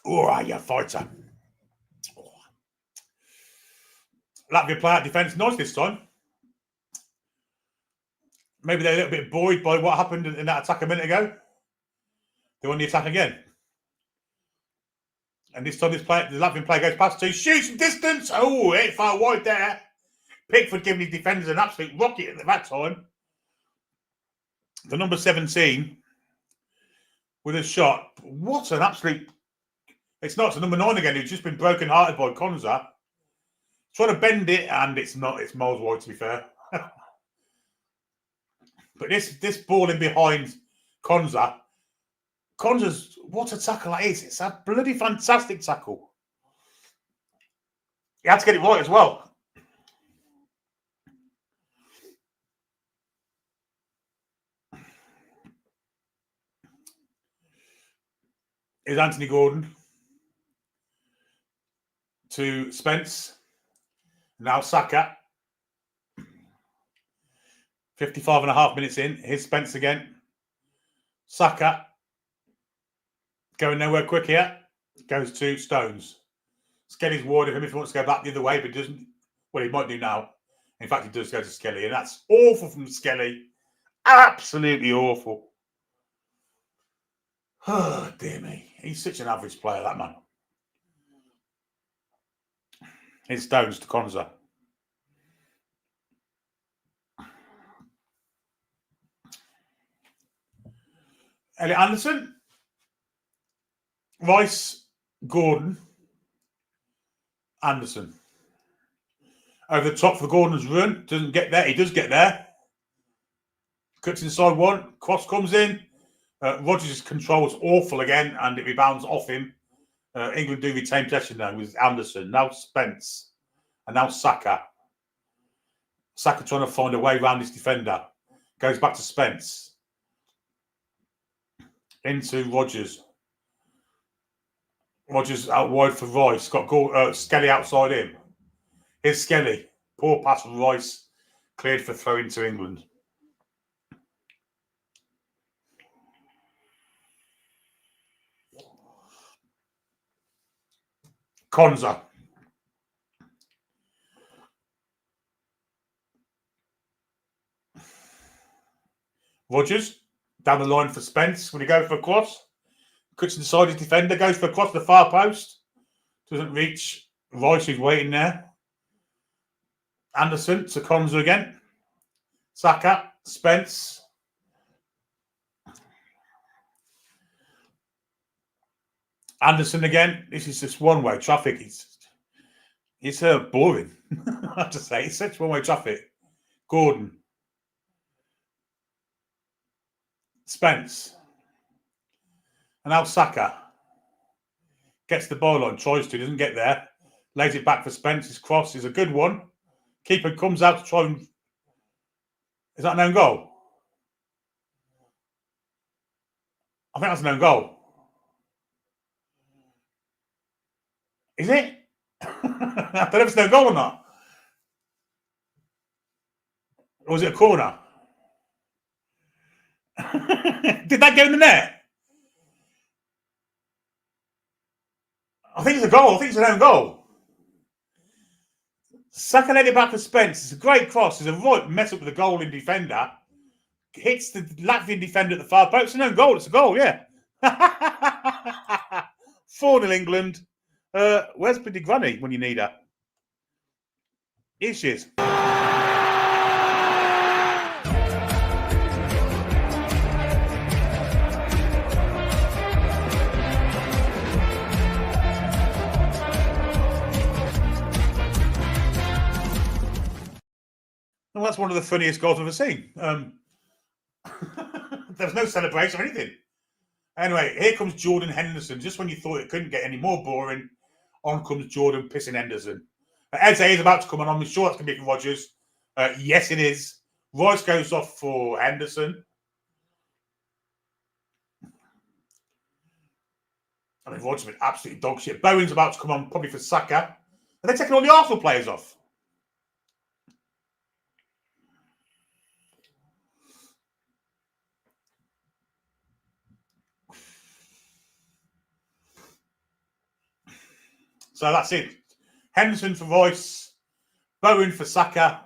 [SPEAKER 1] All right, you fighter. Latvia play out defence nice this time. Maybe they're a little bit buoyed by what happened in that attack a minute ago. They won the attack again. And this time the Latvian player goes past two, shoots from distance. Oh, it far wide there. Pickford giving his defenders an absolute rocket at that time. The number 17 with a shot. What an absolute... It's not. It's the number 9 again, who's just been broken-hearted by Konza. Trying to bend it, and it's not. It's miles wide, to be fair. But this ball in behind Konza. Konza's... What a tackle that is. It's a bloody fantastic tackle. He had to get it right as well. Is Anthony Gordon to Spence. Now Saka. 55.5 minutes in. Here's Spence again. Saka. Going nowhere quick here. Goes to Stones. Skelly's ward of him if he wants to go back the other way, but doesn't. Well, he might do now. In fact, he does go to Skelly, and that's awful from Skelly. Absolutely awful. Oh, dear me. He's such an average player, that man. It's Stones to Konza. Elliot Anderson. Rice, Gordon, Anderson. Over the top for Gordon's run. Doesn't get there. He does get there. Cuts inside one. Cross comes in. Rogers' control is awful again, and it rebounds off him. England do retain possession now with Anderson. Now Spence. And now Saka. Saka trying to find a way around his defender. Goes back to Spence. Into Rogers. Rogers out wide for Rice. Got Skelly outside him. Here's Skelly. Poor pass from Rice. Cleared for throw into England. Konza. Rogers. Down the line for Spence. When he goes for a cross. Cuts inside his defender. Goes for a cross to the far post. Doesn't reach Rice, who's waiting there. Anderson to Konza again. Saka. Spence. Anderson again. This is just one-way traffic. It's boring. I have to say, it's such one-way traffic. Gordon, Spence, and now Saka gets the ball on, tries to, doesn't get there, lays it back for Spence. His cross is a good one. Keeper comes out to try and. Is that an own goal? I think that's an own goal. Is it? I don't know if it's no goal or not. Or was it a corner? Did that go in the net? I think it's a goal. I think it's an own goal. Saka laid it back for Spence. It's a great cross. It's a right mess up with the goal-in defender. Hits the Latvian defender at the far post. It's an own goal. It's a goal, yeah. 4-0 England. Where's Biddy Granny when you need her? Here she is. Well, that's one of the funniest goals I've ever seen. There's no celebration or anything. Anyway, here comes Jordan Henderson. Just when you thought it couldn't get any more boring, on comes Jordan pissing Henderson. Eze is about to come on. I'm sure that's going to be for Rodgers. Yes, it is. Rice goes off for Henderson. I mean, Rodgers has been absolutely dog shit. Bowen's about to come on, probably for Saka. Are they taking all the Arsenal players off? So that's it. Henderson for Royce, Bowen for Saka,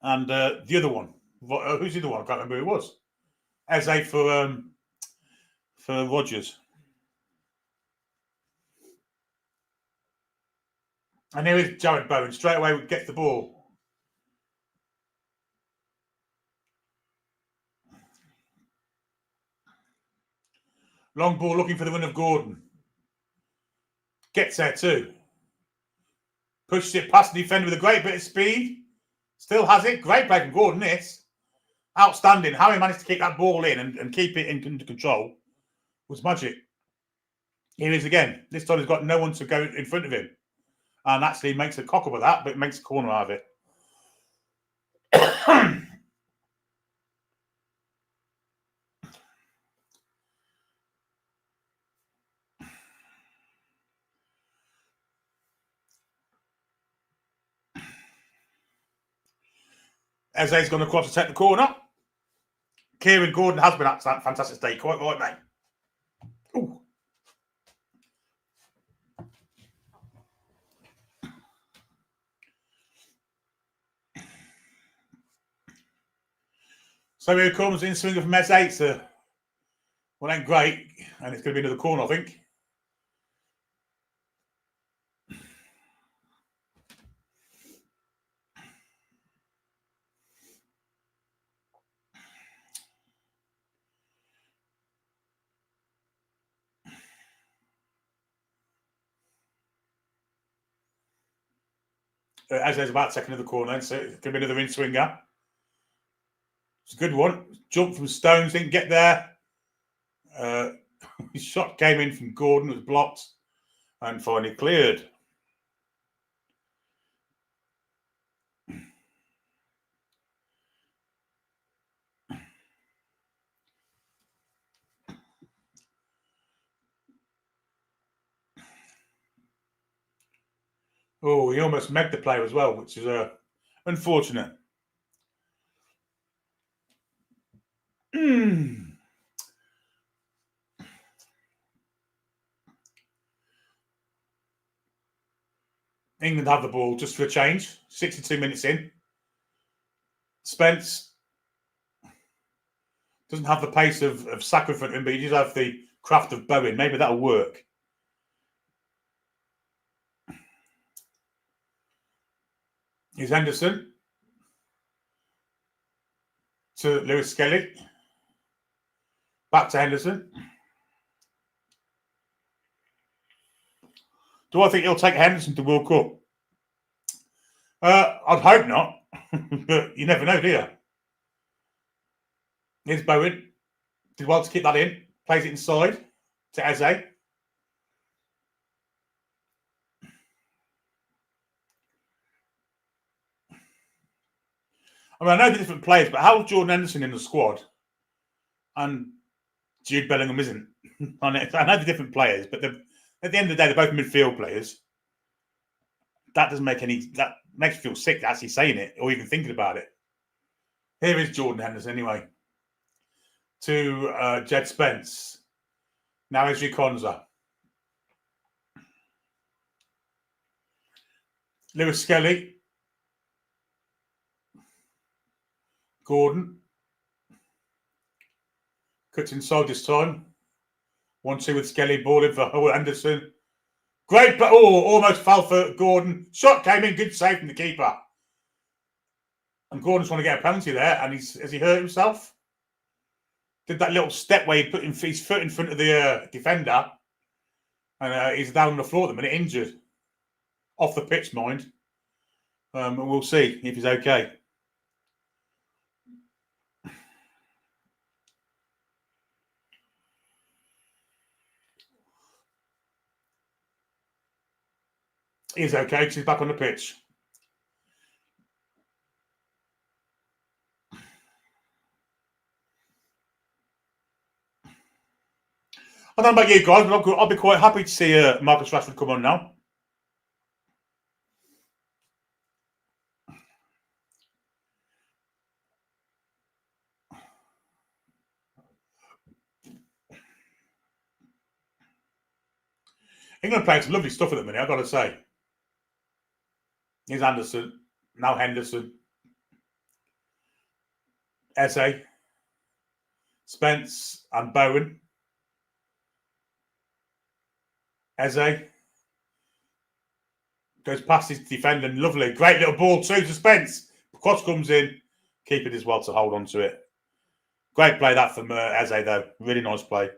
[SPEAKER 1] and the other one. Who's the other one? I can't remember who it was. Eze for Rodgers. And here is Jared Bowen. Straight away, gets the ball. Long ball looking for the run of Gordon. Gets there too. Pushes it past the defender with a great bit of speed. Still has it. Great play from Gordon, this. Outstanding. How he managed to keep that ball in and keep it under control was magic. Here he is again. This time he's got no one to go in front of him. And actually makes a cock up of that, but makes a corner out of it. Eze's gone across to take the corner. Kieran Gordon has been at that fantastic day. Quite right, mate. Ooh. So here comes in swinger from Eze. Well, ain't great. And it's going to be another corner, I think. Eze's about to take another corner, so it's going to be another in swinger. It's a good one. Jump from Stones, didn't get there. His shot came in from Gordon, it was blocked, and finally cleared. Oh, he almost megged the player as well, which is unfortunate. England have the ball just for a change. 62 minutes in. Spence doesn't have the pace of Saka in front of him, but he does have the craft of Bowen. Maybe that'll work. Here's Henderson to Lewis Skelly. Back to Henderson. Do I think he'll take Henderson to World Cup? I'd hope not, but you never know, do you? Here's Bowen. Did well to keep that in. Plays it inside to Eze. I mean, I know the different players, but how's Jordan Henderson in the squad? And Jude Bellingham isn't. I know the different players, but at the end of the day, they're both midfield players. That doesn't make any. That makes you feel sick actually saying it or even thinking about it. Here is Jordan Henderson anyway. To Jed Spence. Now Ezri Konza. Lewis Skelly. Gordon. Cuts inside this time. 1-2 with Skelly. Ball in for Henderson. Great, but almost fell for Gordon. Shot came in. Good save from the keeper. And Gordon's trying to get a penalty there. And has he hurt himself? Did that little step where he put his foot in front of the defender. And he's down on the floor at the minute, injured. Off the pitch, mind. And we'll see if he's okay. He's okay because he's back on the pitch. I don't know about you guys, but I'll be quite happy to see Marcus Rashford come on now. England playing some lovely stuff at the minute, I've got to say. Here's Anderson, now Henderson. Eze, Spence and Bowen. Eze goes past his defender, lovely. Great little ball too to Spence. Cross comes in, keeper does well to hold on to it. Great play that from Eze though, really nice play.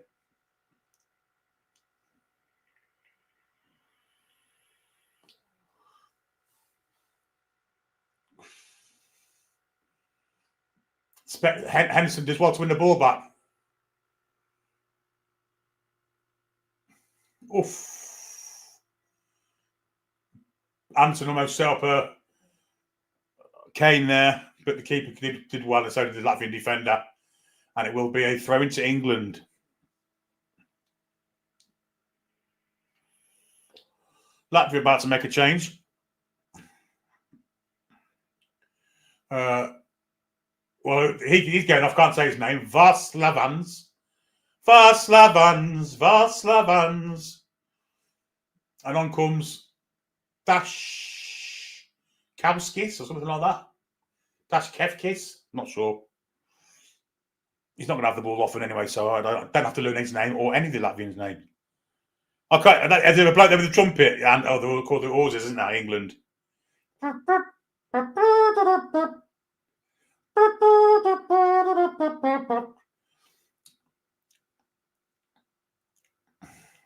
[SPEAKER 1] Henderson does well to win the ball back. Oof. Anton almost set up a Kane there, but the keeper did well, and so did the Latvian defender. And it will be a throw into England. Latvia about to make a change. Well, he's going off, can't say his name. Varslavans. And on comes Dashkowskis or something like that. Dashkevkis, not sure. He's not going to have the ball often anyway, so I don't have to learn his name or any of the Latvians' name. Okay, there's a bloke there with the trumpet, and they're all called the Aussies, isn't that, England?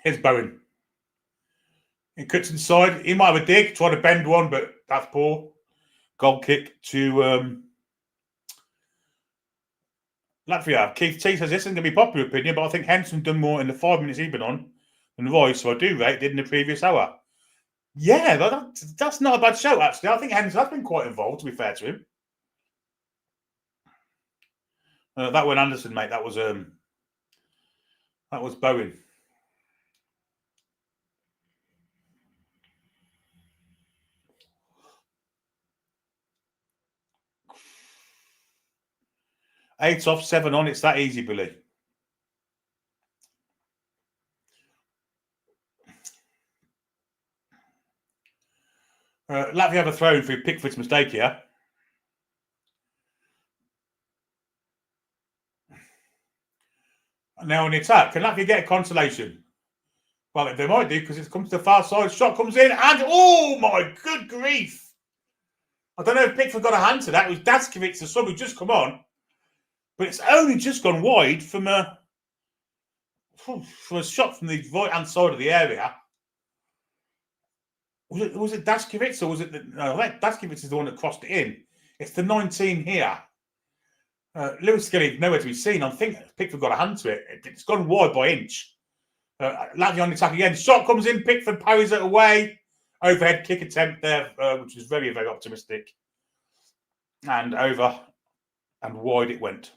[SPEAKER 1] Here's Bowen. He cuts inside. He might have a dig, try to bend one, but that's poor. Goal kick to Latvia. Keith T says this isn't going to be popular opinion, but I think Henderson done more in the 5 minutes he's been on than Royce, so I do rate did in the previous hour. Yeah, that's not a bad show, actually. I think Henderson has been quite involved, to be fair to him. That was Anderson, mate. That was Bowen. Eight off, 7 on. It's that easy, Billy. Latvia have a throw for Pickford's mistake here. Now on the attack, can Latvia get a consolation? Well, they might do because it comes to the far side. Shot comes in, and oh my good grief! I don't know if Pickford got a hand to that. It was Daskovic, the sub, who just come on, but it's only just gone wide from a shot from the right hand side of the area. Was it Dashkevich, or was it no? I think Dashkevich is the one that crossed it in. It's the 19 here. Lewis Skelly nowhere to be seen. I think Pickford got a hand to it. It's gone wide by inch. Latvia on the attack again. Shot comes in. Pickford parries it away. Overhead kick attempt there, which was very, very optimistic. And over and wide it went.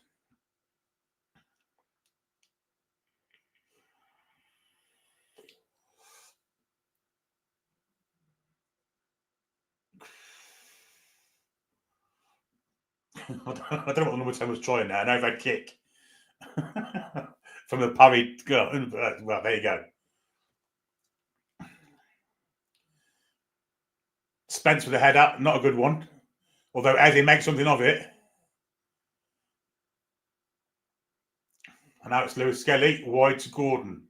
[SPEAKER 1] I don't know what the number 10 was trying there. An overhead kick from the parry. Well, there you go. Spence with a head up, not a good one. Although Eddie makes something of it. And now it's Lewis Skelly, wide to Gordon.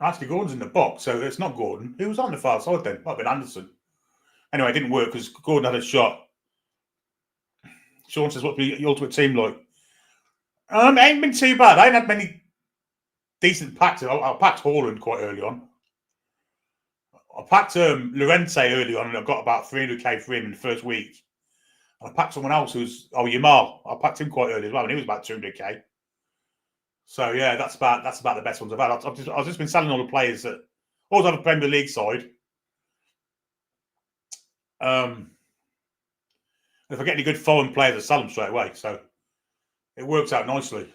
[SPEAKER 1] Actually, Gordon's in the box, so it's not Gordon. Who was on the far side then? Might have been Anderson. Anyway, it didn't work because Gordon had a shot. Sean says, what's the ultimate team like? It ain't been too bad. I ain't had many decent packs. I packed Haaland quite early on. I packed Llorente early on, and I got about 300k for him in the first week. And I packed someone else who's Yamal. I packed him quite early as well, and he was about 200k. So yeah, that's about the best ones I've had. I've just been selling all the players that always have a Premier League side. If I get any good foreign players, I sell them straight away. So it works out nicely.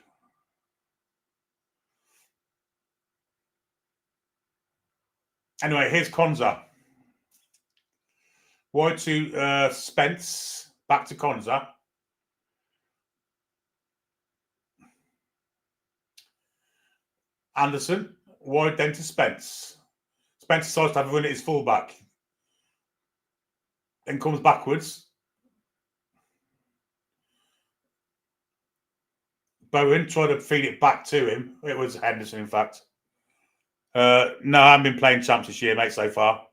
[SPEAKER 1] Anyway, here's Konza. Wide to Spence. Back to Konza. Anderson. Wide then to Spence. Spence decides to have a run at his fullback. Then comes backwards. Bowen tried to feed it back to him. It was Henderson, in fact. No, I haven't been playing champs this year, mate, so far.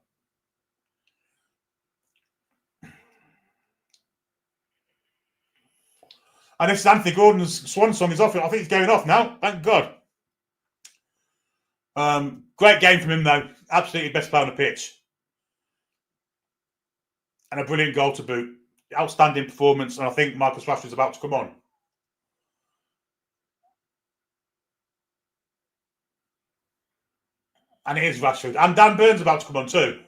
[SPEAKER 1] And this is Anthony Gordon's swan song is off. I think he's going off now. Thank God. Great game from him, though. Absolutely best player on the pitch. And a brilliant goal to boot. Outstanding performance. And I think Marcus Rashford's about to come on. And it is Rashford. And Dan Burns about to come on too.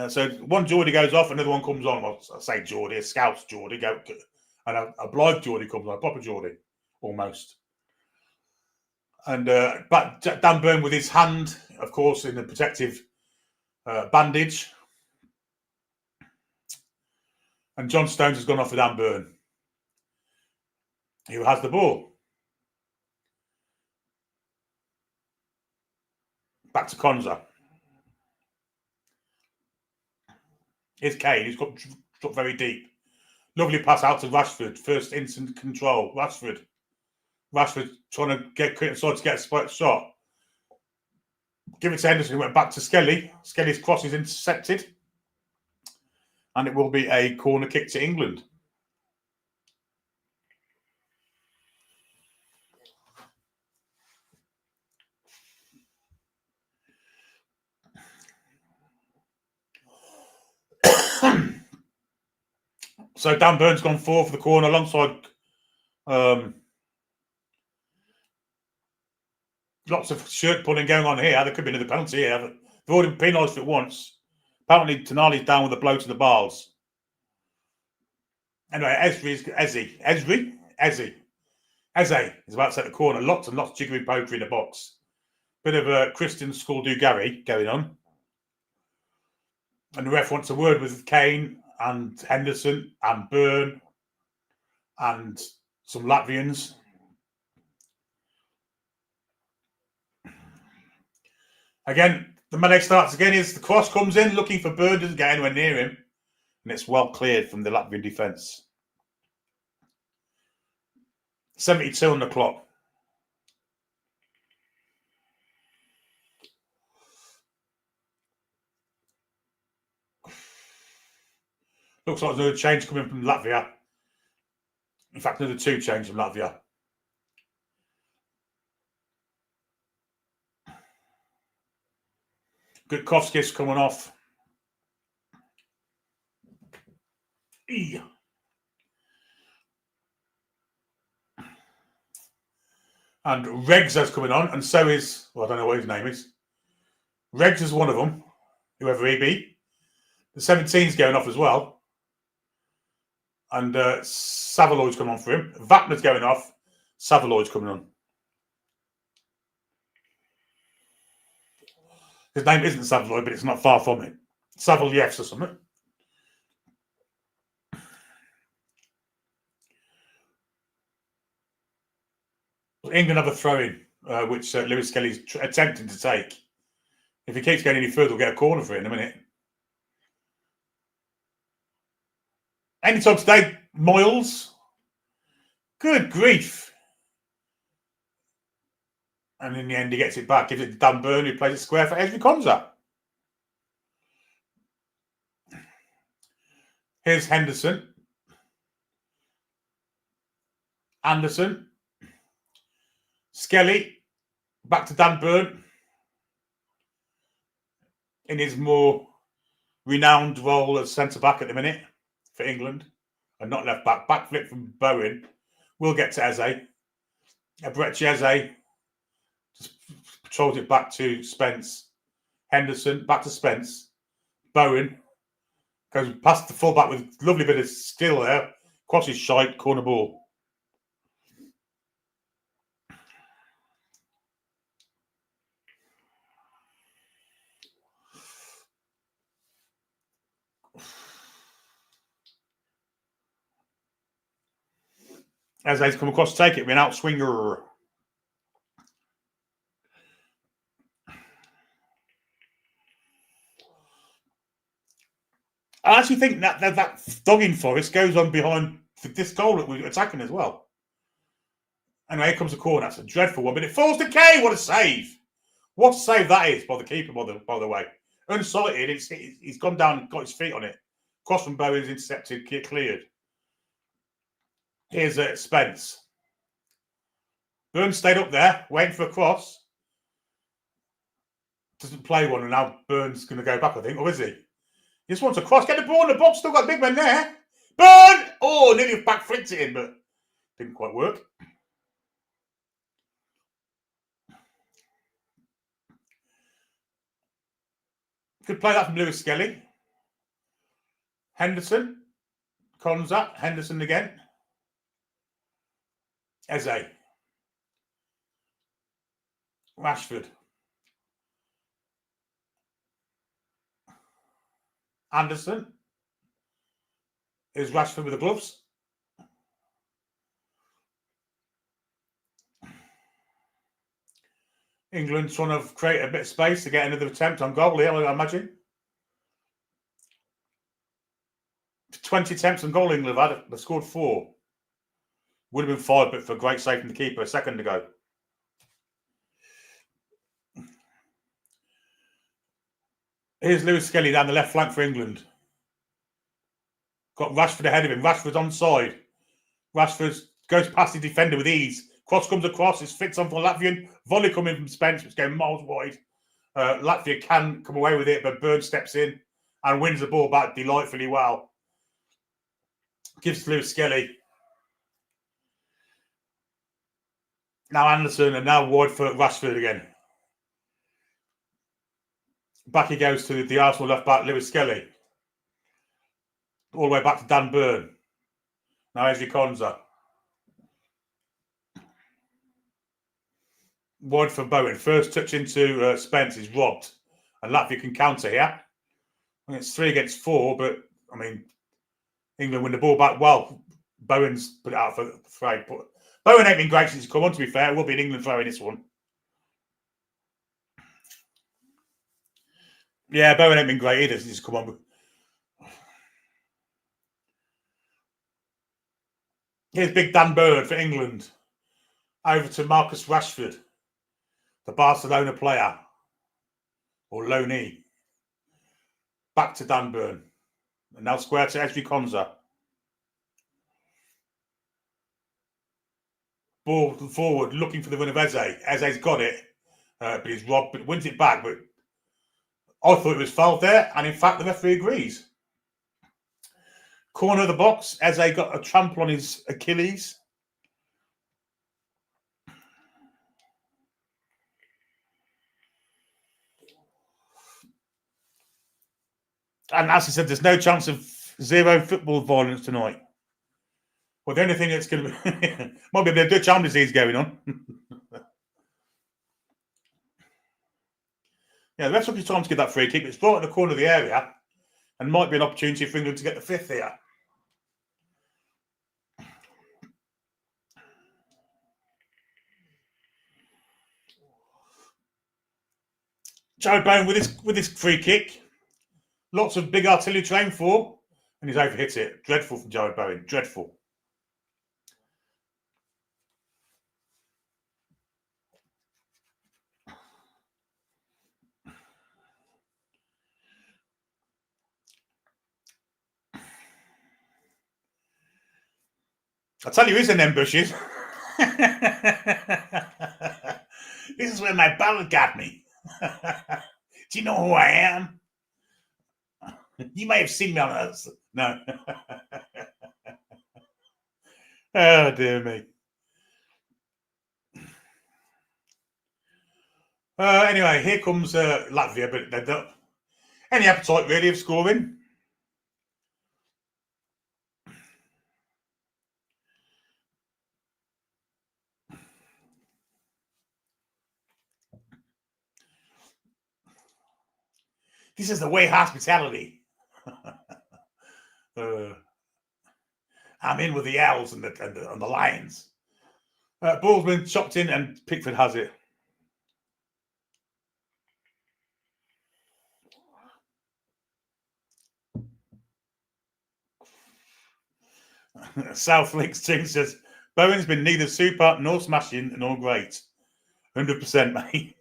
[SPEAKER 1] So one Geordie goes off, another one comes on. Well, I say Geordie, a Scouts Geordie. And a Blythe Geordie comes on, a proper Geordie, almost. And but Dan Burn with his hand, of course, in the protective bandage. And John Stones has gone off with Dan Burn, who has the ball. Back to Konza. Here's Kane, who's got dropped very deep. Lovely pass out to Rashford. First instant control. Rashford trying to get inside to get a spot shot. Give it to Henderson. Went back to Skelly. Skelly's cross is intercepted. And it will be a corner kick to England. So Dan Burns gone forward for the corner alongside lots of shirt pulling going on here. There could be another penalty here. They've already penalised it once. Apparently, Tonali's down with a blow to the bars. Anyway, Eze is about to set the corner. Lots and lots of jiggery pokery in the box. Bit of a Christian school do Gary going on. And the ref wants a word with Kane and Henderson and Byrne and some Latvians. Again, the melee starts again. As the cross comes in, looking for Byrne, doesn't get anywhere near him. And it's well cleared from the Latvian defence. 72 on the clock. Looks like there's another change coming from Latvia. In fact, another two changes from Latvia. Gutkovski's coming off. And Regs is coming on, and so is, well, I don't know what his name is. Regs is one of them, whoever he be. The 17's going off as well. And Savaloid's coming on for him. Vapnor's going off. Savaloid's coming on. His name isn't Savaloid, but it's not far from it. Savalyevs or something. England have a throw-in, which Lewis Kelly's attempting to take. If he keeps going any further, we'll get a corner for it in a minute. Anytime today, Moyles. Good grief. And in the end, he gets it back. Gives it to Dan Burn, who plays it square for Esri Konza. Here's Henderson. Anderson. Skelly. Back to Dan Burn. In his more renowned role as centre-back at the minute for England. And not left-back. Backflip from Bowen. We'll get to Eze. Ebrechi Eze just patrols it back to Spence. Henderson, back to Spence. Bowen goes past the fullback with a lovely bit of skill there. Crosses shite, corner ball. Eze's come across to take it with an out swinger. I actually think that dogging Forest goes on behind this goal that we're attacking as well. Anyway, here comes the corner. That's a dreadful one, but it falls to Kay. What a save! What a save that is by the keeper, by the way. Unsighted, he's gone down and got his feet on it. Cross from Bowen's intercepted, cleared. Here's Spence. Burns stayed up there, waiting for a cross. Doesn't play one, and now Burns going to go back, I think, or is he? He just wants a cross. Get the ball in the box. Still got big men there. Burn! Oh, nearly back flicked it in, but didn't quite work. Could play that from Lewis Skelly. Henderson. Konza. Henderson again. Eze. Rashford. Anderson. Here's Rashford with the gloves. England trying to create a bit of space to get another attempt on goal here, I imagine. 20 attempts on goal England have had. They've scored 4. Would have been 5, but for a great save from the keeper a second ago. Here's Lewis Skelly down the left flank for England. Got Rashford ahead of him. Rashford's onside. Rashford goes past the defender with ease. Cross comes across. It's fixed on for Latvian. Volley coming from Spence, which is going miles wide. Latvia can come away with it, but Burns steps in and wins the ball back delightfully well. Gives to Lewis Skelly. Now Anderson, and now wide for Rashford again. Back he goes to the Arsenal left back, Lewis Skelly. All the way back to Dan Burn. Now Esri Konza. Wide for Bowen. First touch into Spence is robbed. And Latvia can counter here. I mean, it's 3 against 4, but, I mean, England win the ball back. Well, Bowen's put it out for trade. Bowen ain't been great since he's come on, to be fair. It will be an England throw in this one. Yeah, Bowen ain't been great either since he's come on. Here's big Dan Burn for England. Over to Marcus Rashford, the Barcelona player, or loanee. Back to Dan Burn. And now square to Esri Konza. Ball forward, looking for the run of Eze. Eze's got it, but he's robbed, but wins it back. But I thought it was fouled there, and in fact, the referee agrees. Corner of the box, Eze got a trample on his Achilles. And as I said, there's no chance of zero football violence tonight. Well, the only thing that's going to be might be a bit of Dutch arm disease going on. Yeah, the rest of his time to get that free kick. It's right in the corner of the area, and might be an opportunity for England to get the fifth here. Jared Bowen with his free kick. Lots of big artillery to aim for, and he's overhit it. Dreadful from Jared Bowen. Dreadful. I tell you, he's in them bushes. This is where my ballad got me. Do you know who I am? You may have seen me on us. No. Oh, dear me. Anyway, here comes Latvia, but they don't any appetite really of scoring. This is the way hospitality. I'm in with the owls and the lions. Ball's been chopped in and Pickford has it. South Links Ting says, Bowen's been neither super nor smashing nor great. 100%, mate.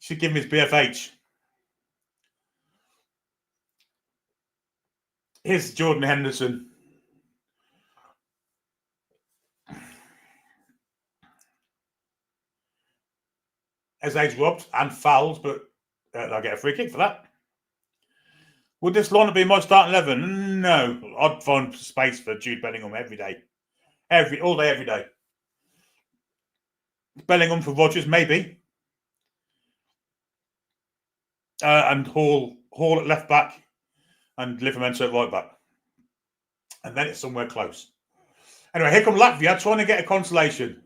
[SPEAKER 1] Should give him his BFH. Here's Jordan Henderson. Eze's robbed and fouls, but they'll get a free kick for that. Would this lineup be my starting 11? No. I'd find space for Jude Bellingham every day. All day, every day. Bellingham for Rodgers, maybe. And Hall at left back and Livramento at right back. And then it's somewhere close. Anyway, here comes Latvia trying to get a consolation.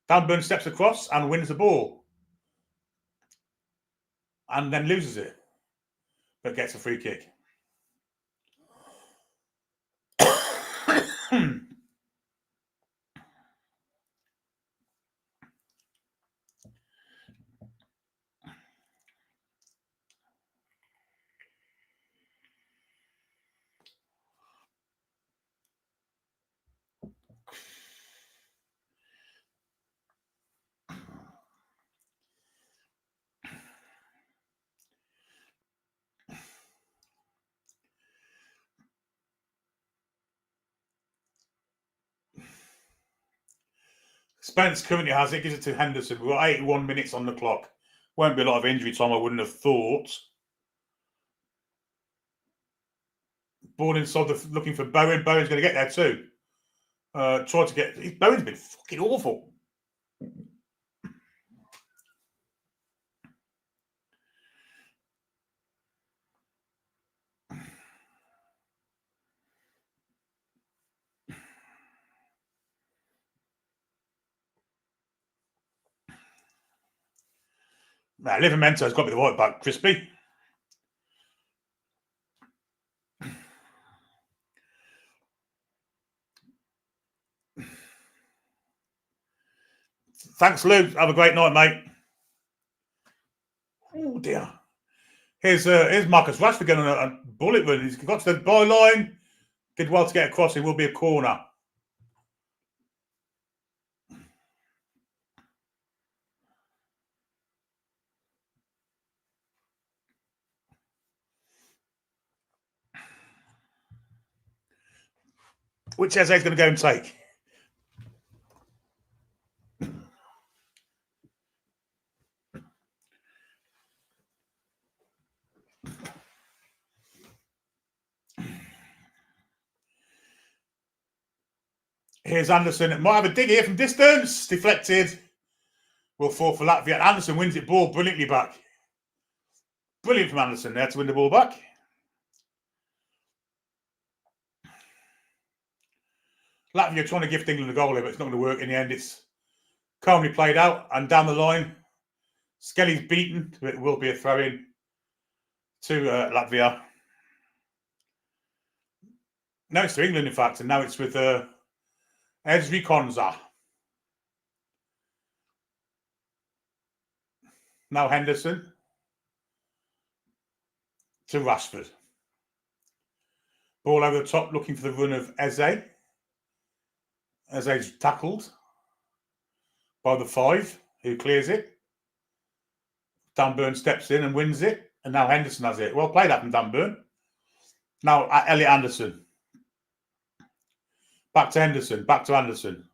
[SPEAKER 1] Dan Burn steps across and wins the ball. And then loses it. But gets a free kick. Spence currently has it, gives it to Henderson. We've got 81 minutes on the clock. Won't be a lot of injury time, I wouldn't have thought. Ball inside, looking for Bowen. Bowen's going to get there too. Tried to get... Bowen's been fucking awful. Now, Livermento's got to be the right back. Crispy. Thanks, Lou. Have a great night, mate. Oh, dear. Here's Marcus Rashford getting on a bullet run. He's got to the byline. Did well to get across. It will be a corner. Which Eze's going to go and take? Here's Anderson. Might have a dig here from distance. Deflected. Will fall for Latvia. Anderson wins it ball brilliantly back. Brilliant from Anderson there to win the ball back. Latvia trying to gift England a goal here, but it's not going to work in the end. It's calmly played out, and down the line, Skelly's beaten. It will be a throw-in to Latvia. No, it's to England, in fact, and now it's with Ezri Konza. Now Henderson to Rashford. Ball over the top, looking for the run of Eze. Eze's tackled by the 5, who clears it. Dan Burn steps in and wins it, and now Henderson has it. Well played that from Dan Burn. Now Elliot Anderson. Back to Henderson, back to Anderson.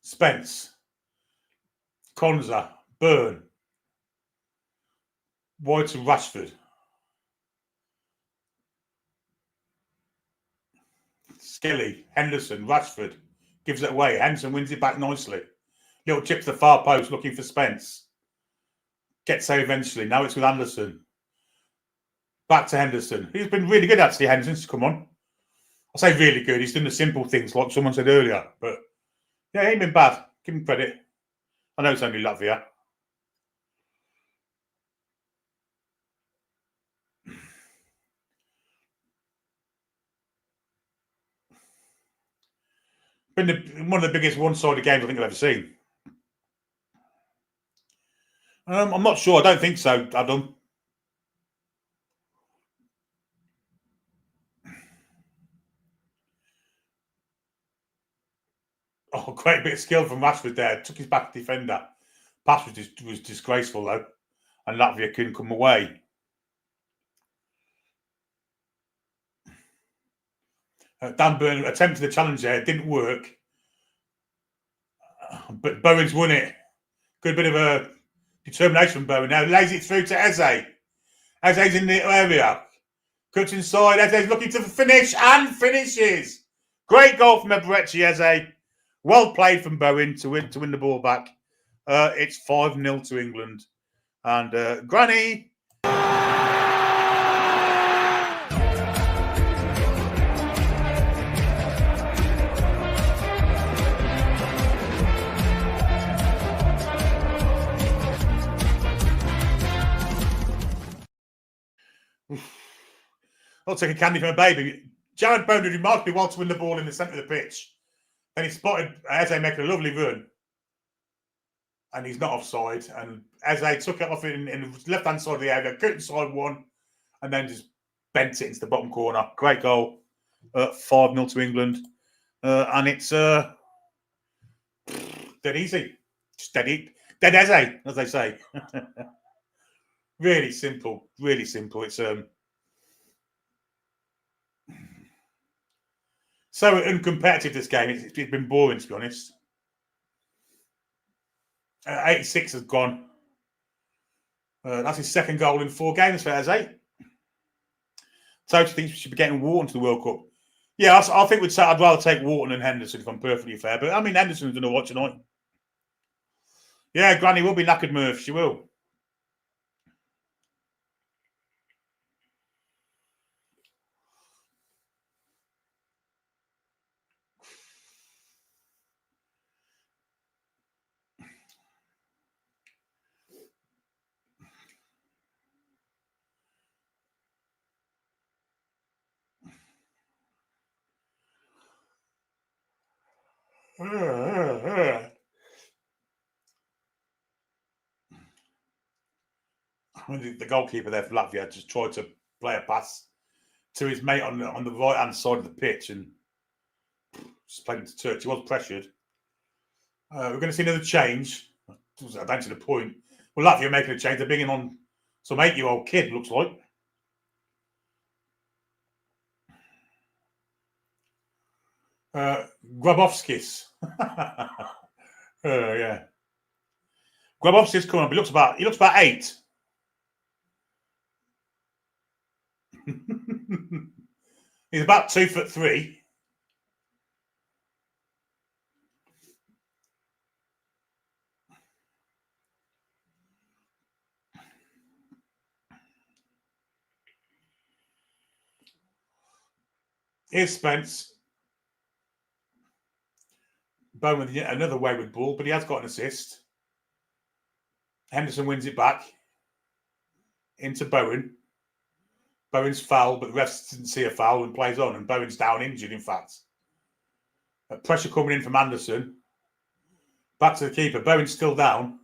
[SPEAKER 1] Spence. Konza. Burn. Wide to Rashford. Skelly. Henderson. Rashford. Gives it away. Henderson wins it back nicely. Little chip to the far post looking for Spence. Gets there eventually. Now it's with Anderson. Back to Henderson. He's been really good, actually, Henderson, to come on. I say really good. He's done the simple things, like someone said earlier. But, yeah, he ain't been bad. Give him credit. I know it's only Latvia. Been one of the biggest one-sided games I think I've ever seen. I'm not sure. I don't think so, Adam. Oh, great bit of skill from Rashford there. Took his back defender. Pass was disgraceful, though. And Latvia couldn't come away. Dan Burn attempted the challenge there. It didn't work. But Bowen's won it. Good bit of a determination from Bowen. Now lays it through to Eze. Eze's in the area. Cuts inside. Eze's looking to finish and finishes. Great goal from Eberechi Eze. Well played from Bowen to win the ball back. It's 5-0 to England. And Granny. I'll take a candy from a baby. Jared Bowen did remarkably well to win the ball in the centre of the pitch. Then he spotted Eze making a lovely run. And he's not offside. And Eze took it off in the left-hand side of the area, cut inside one, and then just bent it into the bottom corner. Great goal. 5-0 to England. And it's dead easy. Just dead Eze, as they say. Really simple. Really simple. It's so uncompetitive, this game. It's been boring, to be honest. 86 has gone. That's his second goal in 4 games for Eze. Total thinks we should be getting Wharton to the World Cup. Yeah, I think I'd rather take Wharton than Henderson, if I'm perfectly fair. But, I mean, Henderson's done a watch tonight. Yeah, Granny will be knackered, Murph. She will. I mean, the goalkeeper there for Latvia just tried to play a pass to his mate on the right-hand side of the pitch and just played into touch. He was pressured. We're going to see another change. I don't see the point. Well, Latvia making a change. They're bringing on some 8-year-old kid, looks like. Grabovskis. Yeah. Grabovskis coming up. He looks about 8. He's about 2'3". Here's Spence. Bowen with another wayward ball, but he has got an assist. Henderson wins it back into Bowen. Bowen's foul, but the refs didn't see a foul and plays on, and Bowen's down injured, in fact. Pressure coming in from Anderson. Back to the keeper. Bowen's still down.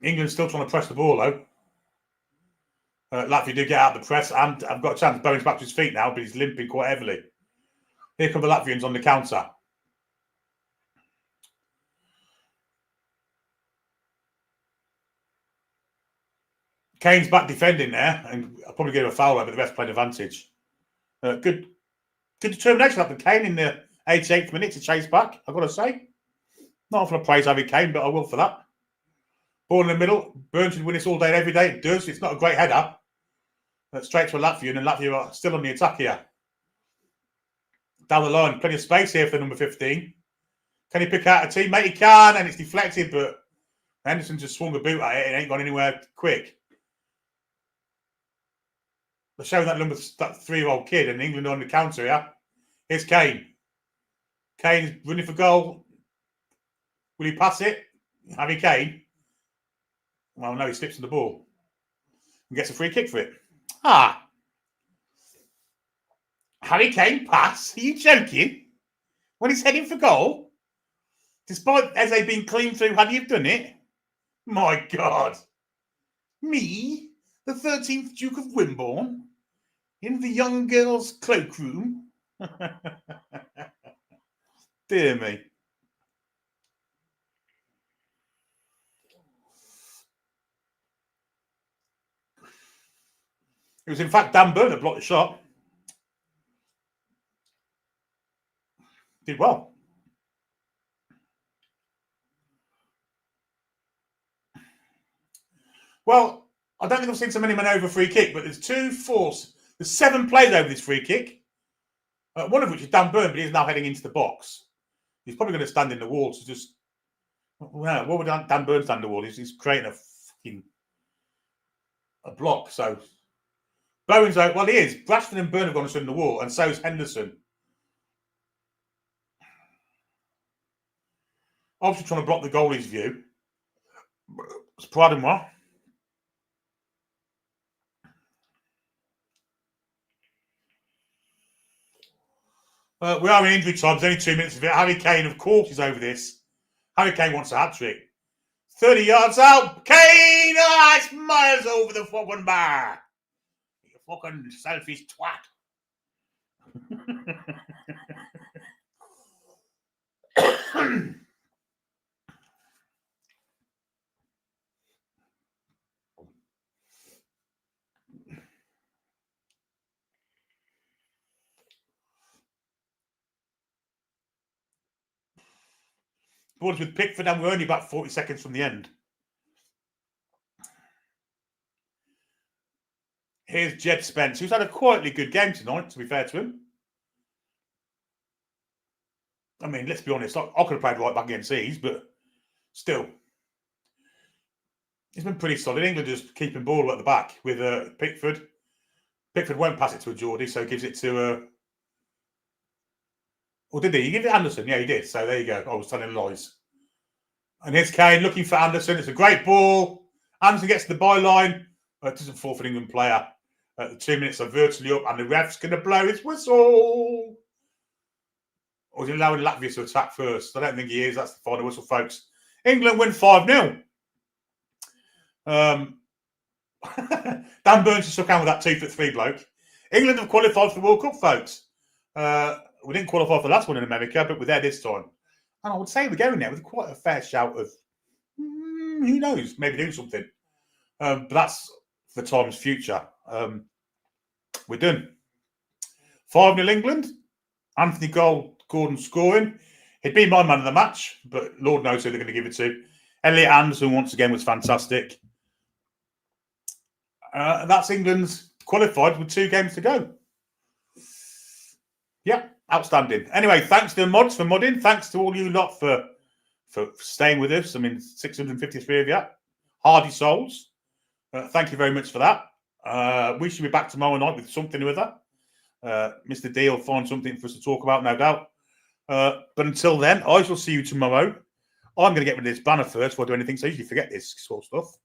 [SPEAKER 1] England's still trying to press the ball, though. Latvia do get out of the press, and I've got a chance. Bowen's back to his feet now, but he's limping quite heavily. Here come the Latvians on the counter. Kane's back defending there, and I'll probably get a foul over the ref playing advantage. Good determination up from Kane in the 88th minute to chase back, I've got to say. Not for a praise Harry Kane, but I will for that. Ball in the middle. Burns should win this all day, every day. It does. It's not a great header. Straight to a Latvian, and Latvia are still on the attack here. Down the line, plenty of space here for number 15. Can he pick out a teammate? He can, and it's deflected, but Henderson just swung a boot at it and ain't gone anywhere quick. They're showing that 3-year-old kid, and England on the counter here. Here's Kane. Kane's running for goal. Will he pass it? Harry Kane. Well, no, he slips on the ball and gets a free kick for it. Harry Kane pass? Are you joking? When he's heading for goal? Despite Eze being clean through, had you done it? My God. Me, the 13th Duke of Wimborne, in the young girl's cloakroom. Dear me. It was, in fact, Dan Burn that blocked the shot. Did well. Well, I don't think I've seen so many men over free kick, but there's 7 players over this free kick. One of which is Dan Burn, but he's now heading into the box. He's probably going to stand in the wall to just... Well, what would Dan Burn stand in the wall? He's creating a block, so... Bowen's out. Well, he is. Rashford and Burn have gone to stand in the wall, and so is Henderson. Obviously trying to block the goalie's view. Pardon-moi. We are in injury time. There's only 2 minutes of it. Harry Kane, of course, is over this. Harry Kane wants a hat-trick. 30 yards out. Kane! It's miles over the fucking bar. You fucking selfish twat. Ball's with Pickford, and we're only about 40 seconds from the end. Here's Jed Spence, who's had a quietly good game tonight, to be fair to him. I mean, let's be honest, I could have played right back against these, but still. He's been pretty solid. England just keeping ball at the back with Pickford. Pickford won't pass it to a Geordie, so gives it to... Or did he? He gave it to Anderson. Yeah, he did. So there you go. I was telling lies. And here's Kane looking for Anderson. It's a great ball. Anderson gets to the byline. It doesn't fall for an England player. The 2 minutes are virtually up, and the ref's going to blow his whistle. Or is he allowing Latvia to attack first? I don't think he is. That's the final whistle, folks. England win 5-0. Dan Burns just shook hand with that 2'3" bloke. England have qualified for the World Cup, folks. We didn't qualify for the last one in America, but we're there this time. And I would say we're going there with quite a fair shout of, who knows, maybe doing something. But that's for time's future. We're done. 5-0 England. Anthony Gordon scoring. He'd been my man of the match, but Lord knows who they're going to give it to. Elliot Anderson, once again, was fantastic. That's England's qualified with 2 games to go. Yeah, outstanding. Anyway, thanks to the mods for modding. Thanks to all you lot for staying with us. I mean, 653 of you. Hardy souls. Thank you very much for that. We should be back tomorrow night with something or other. Mr. D will find something for us to talk about, no doubt. But until then, I shall see you tomorrow. I'm going to get rid of this banner first before I do anything, so I usually forget this sort of stuff.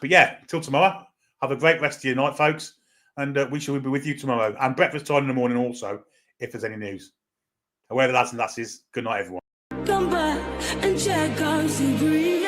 [SPEAKER 1] But yeah, till tomorrow. Have a great rest of your night, folks. And we shall be with you tomorrow. And breakfast time in the morning also, if there's any news. However, lads and lasses, good night, everyone.
[SPEAKER 2] Come back and check out the breeze.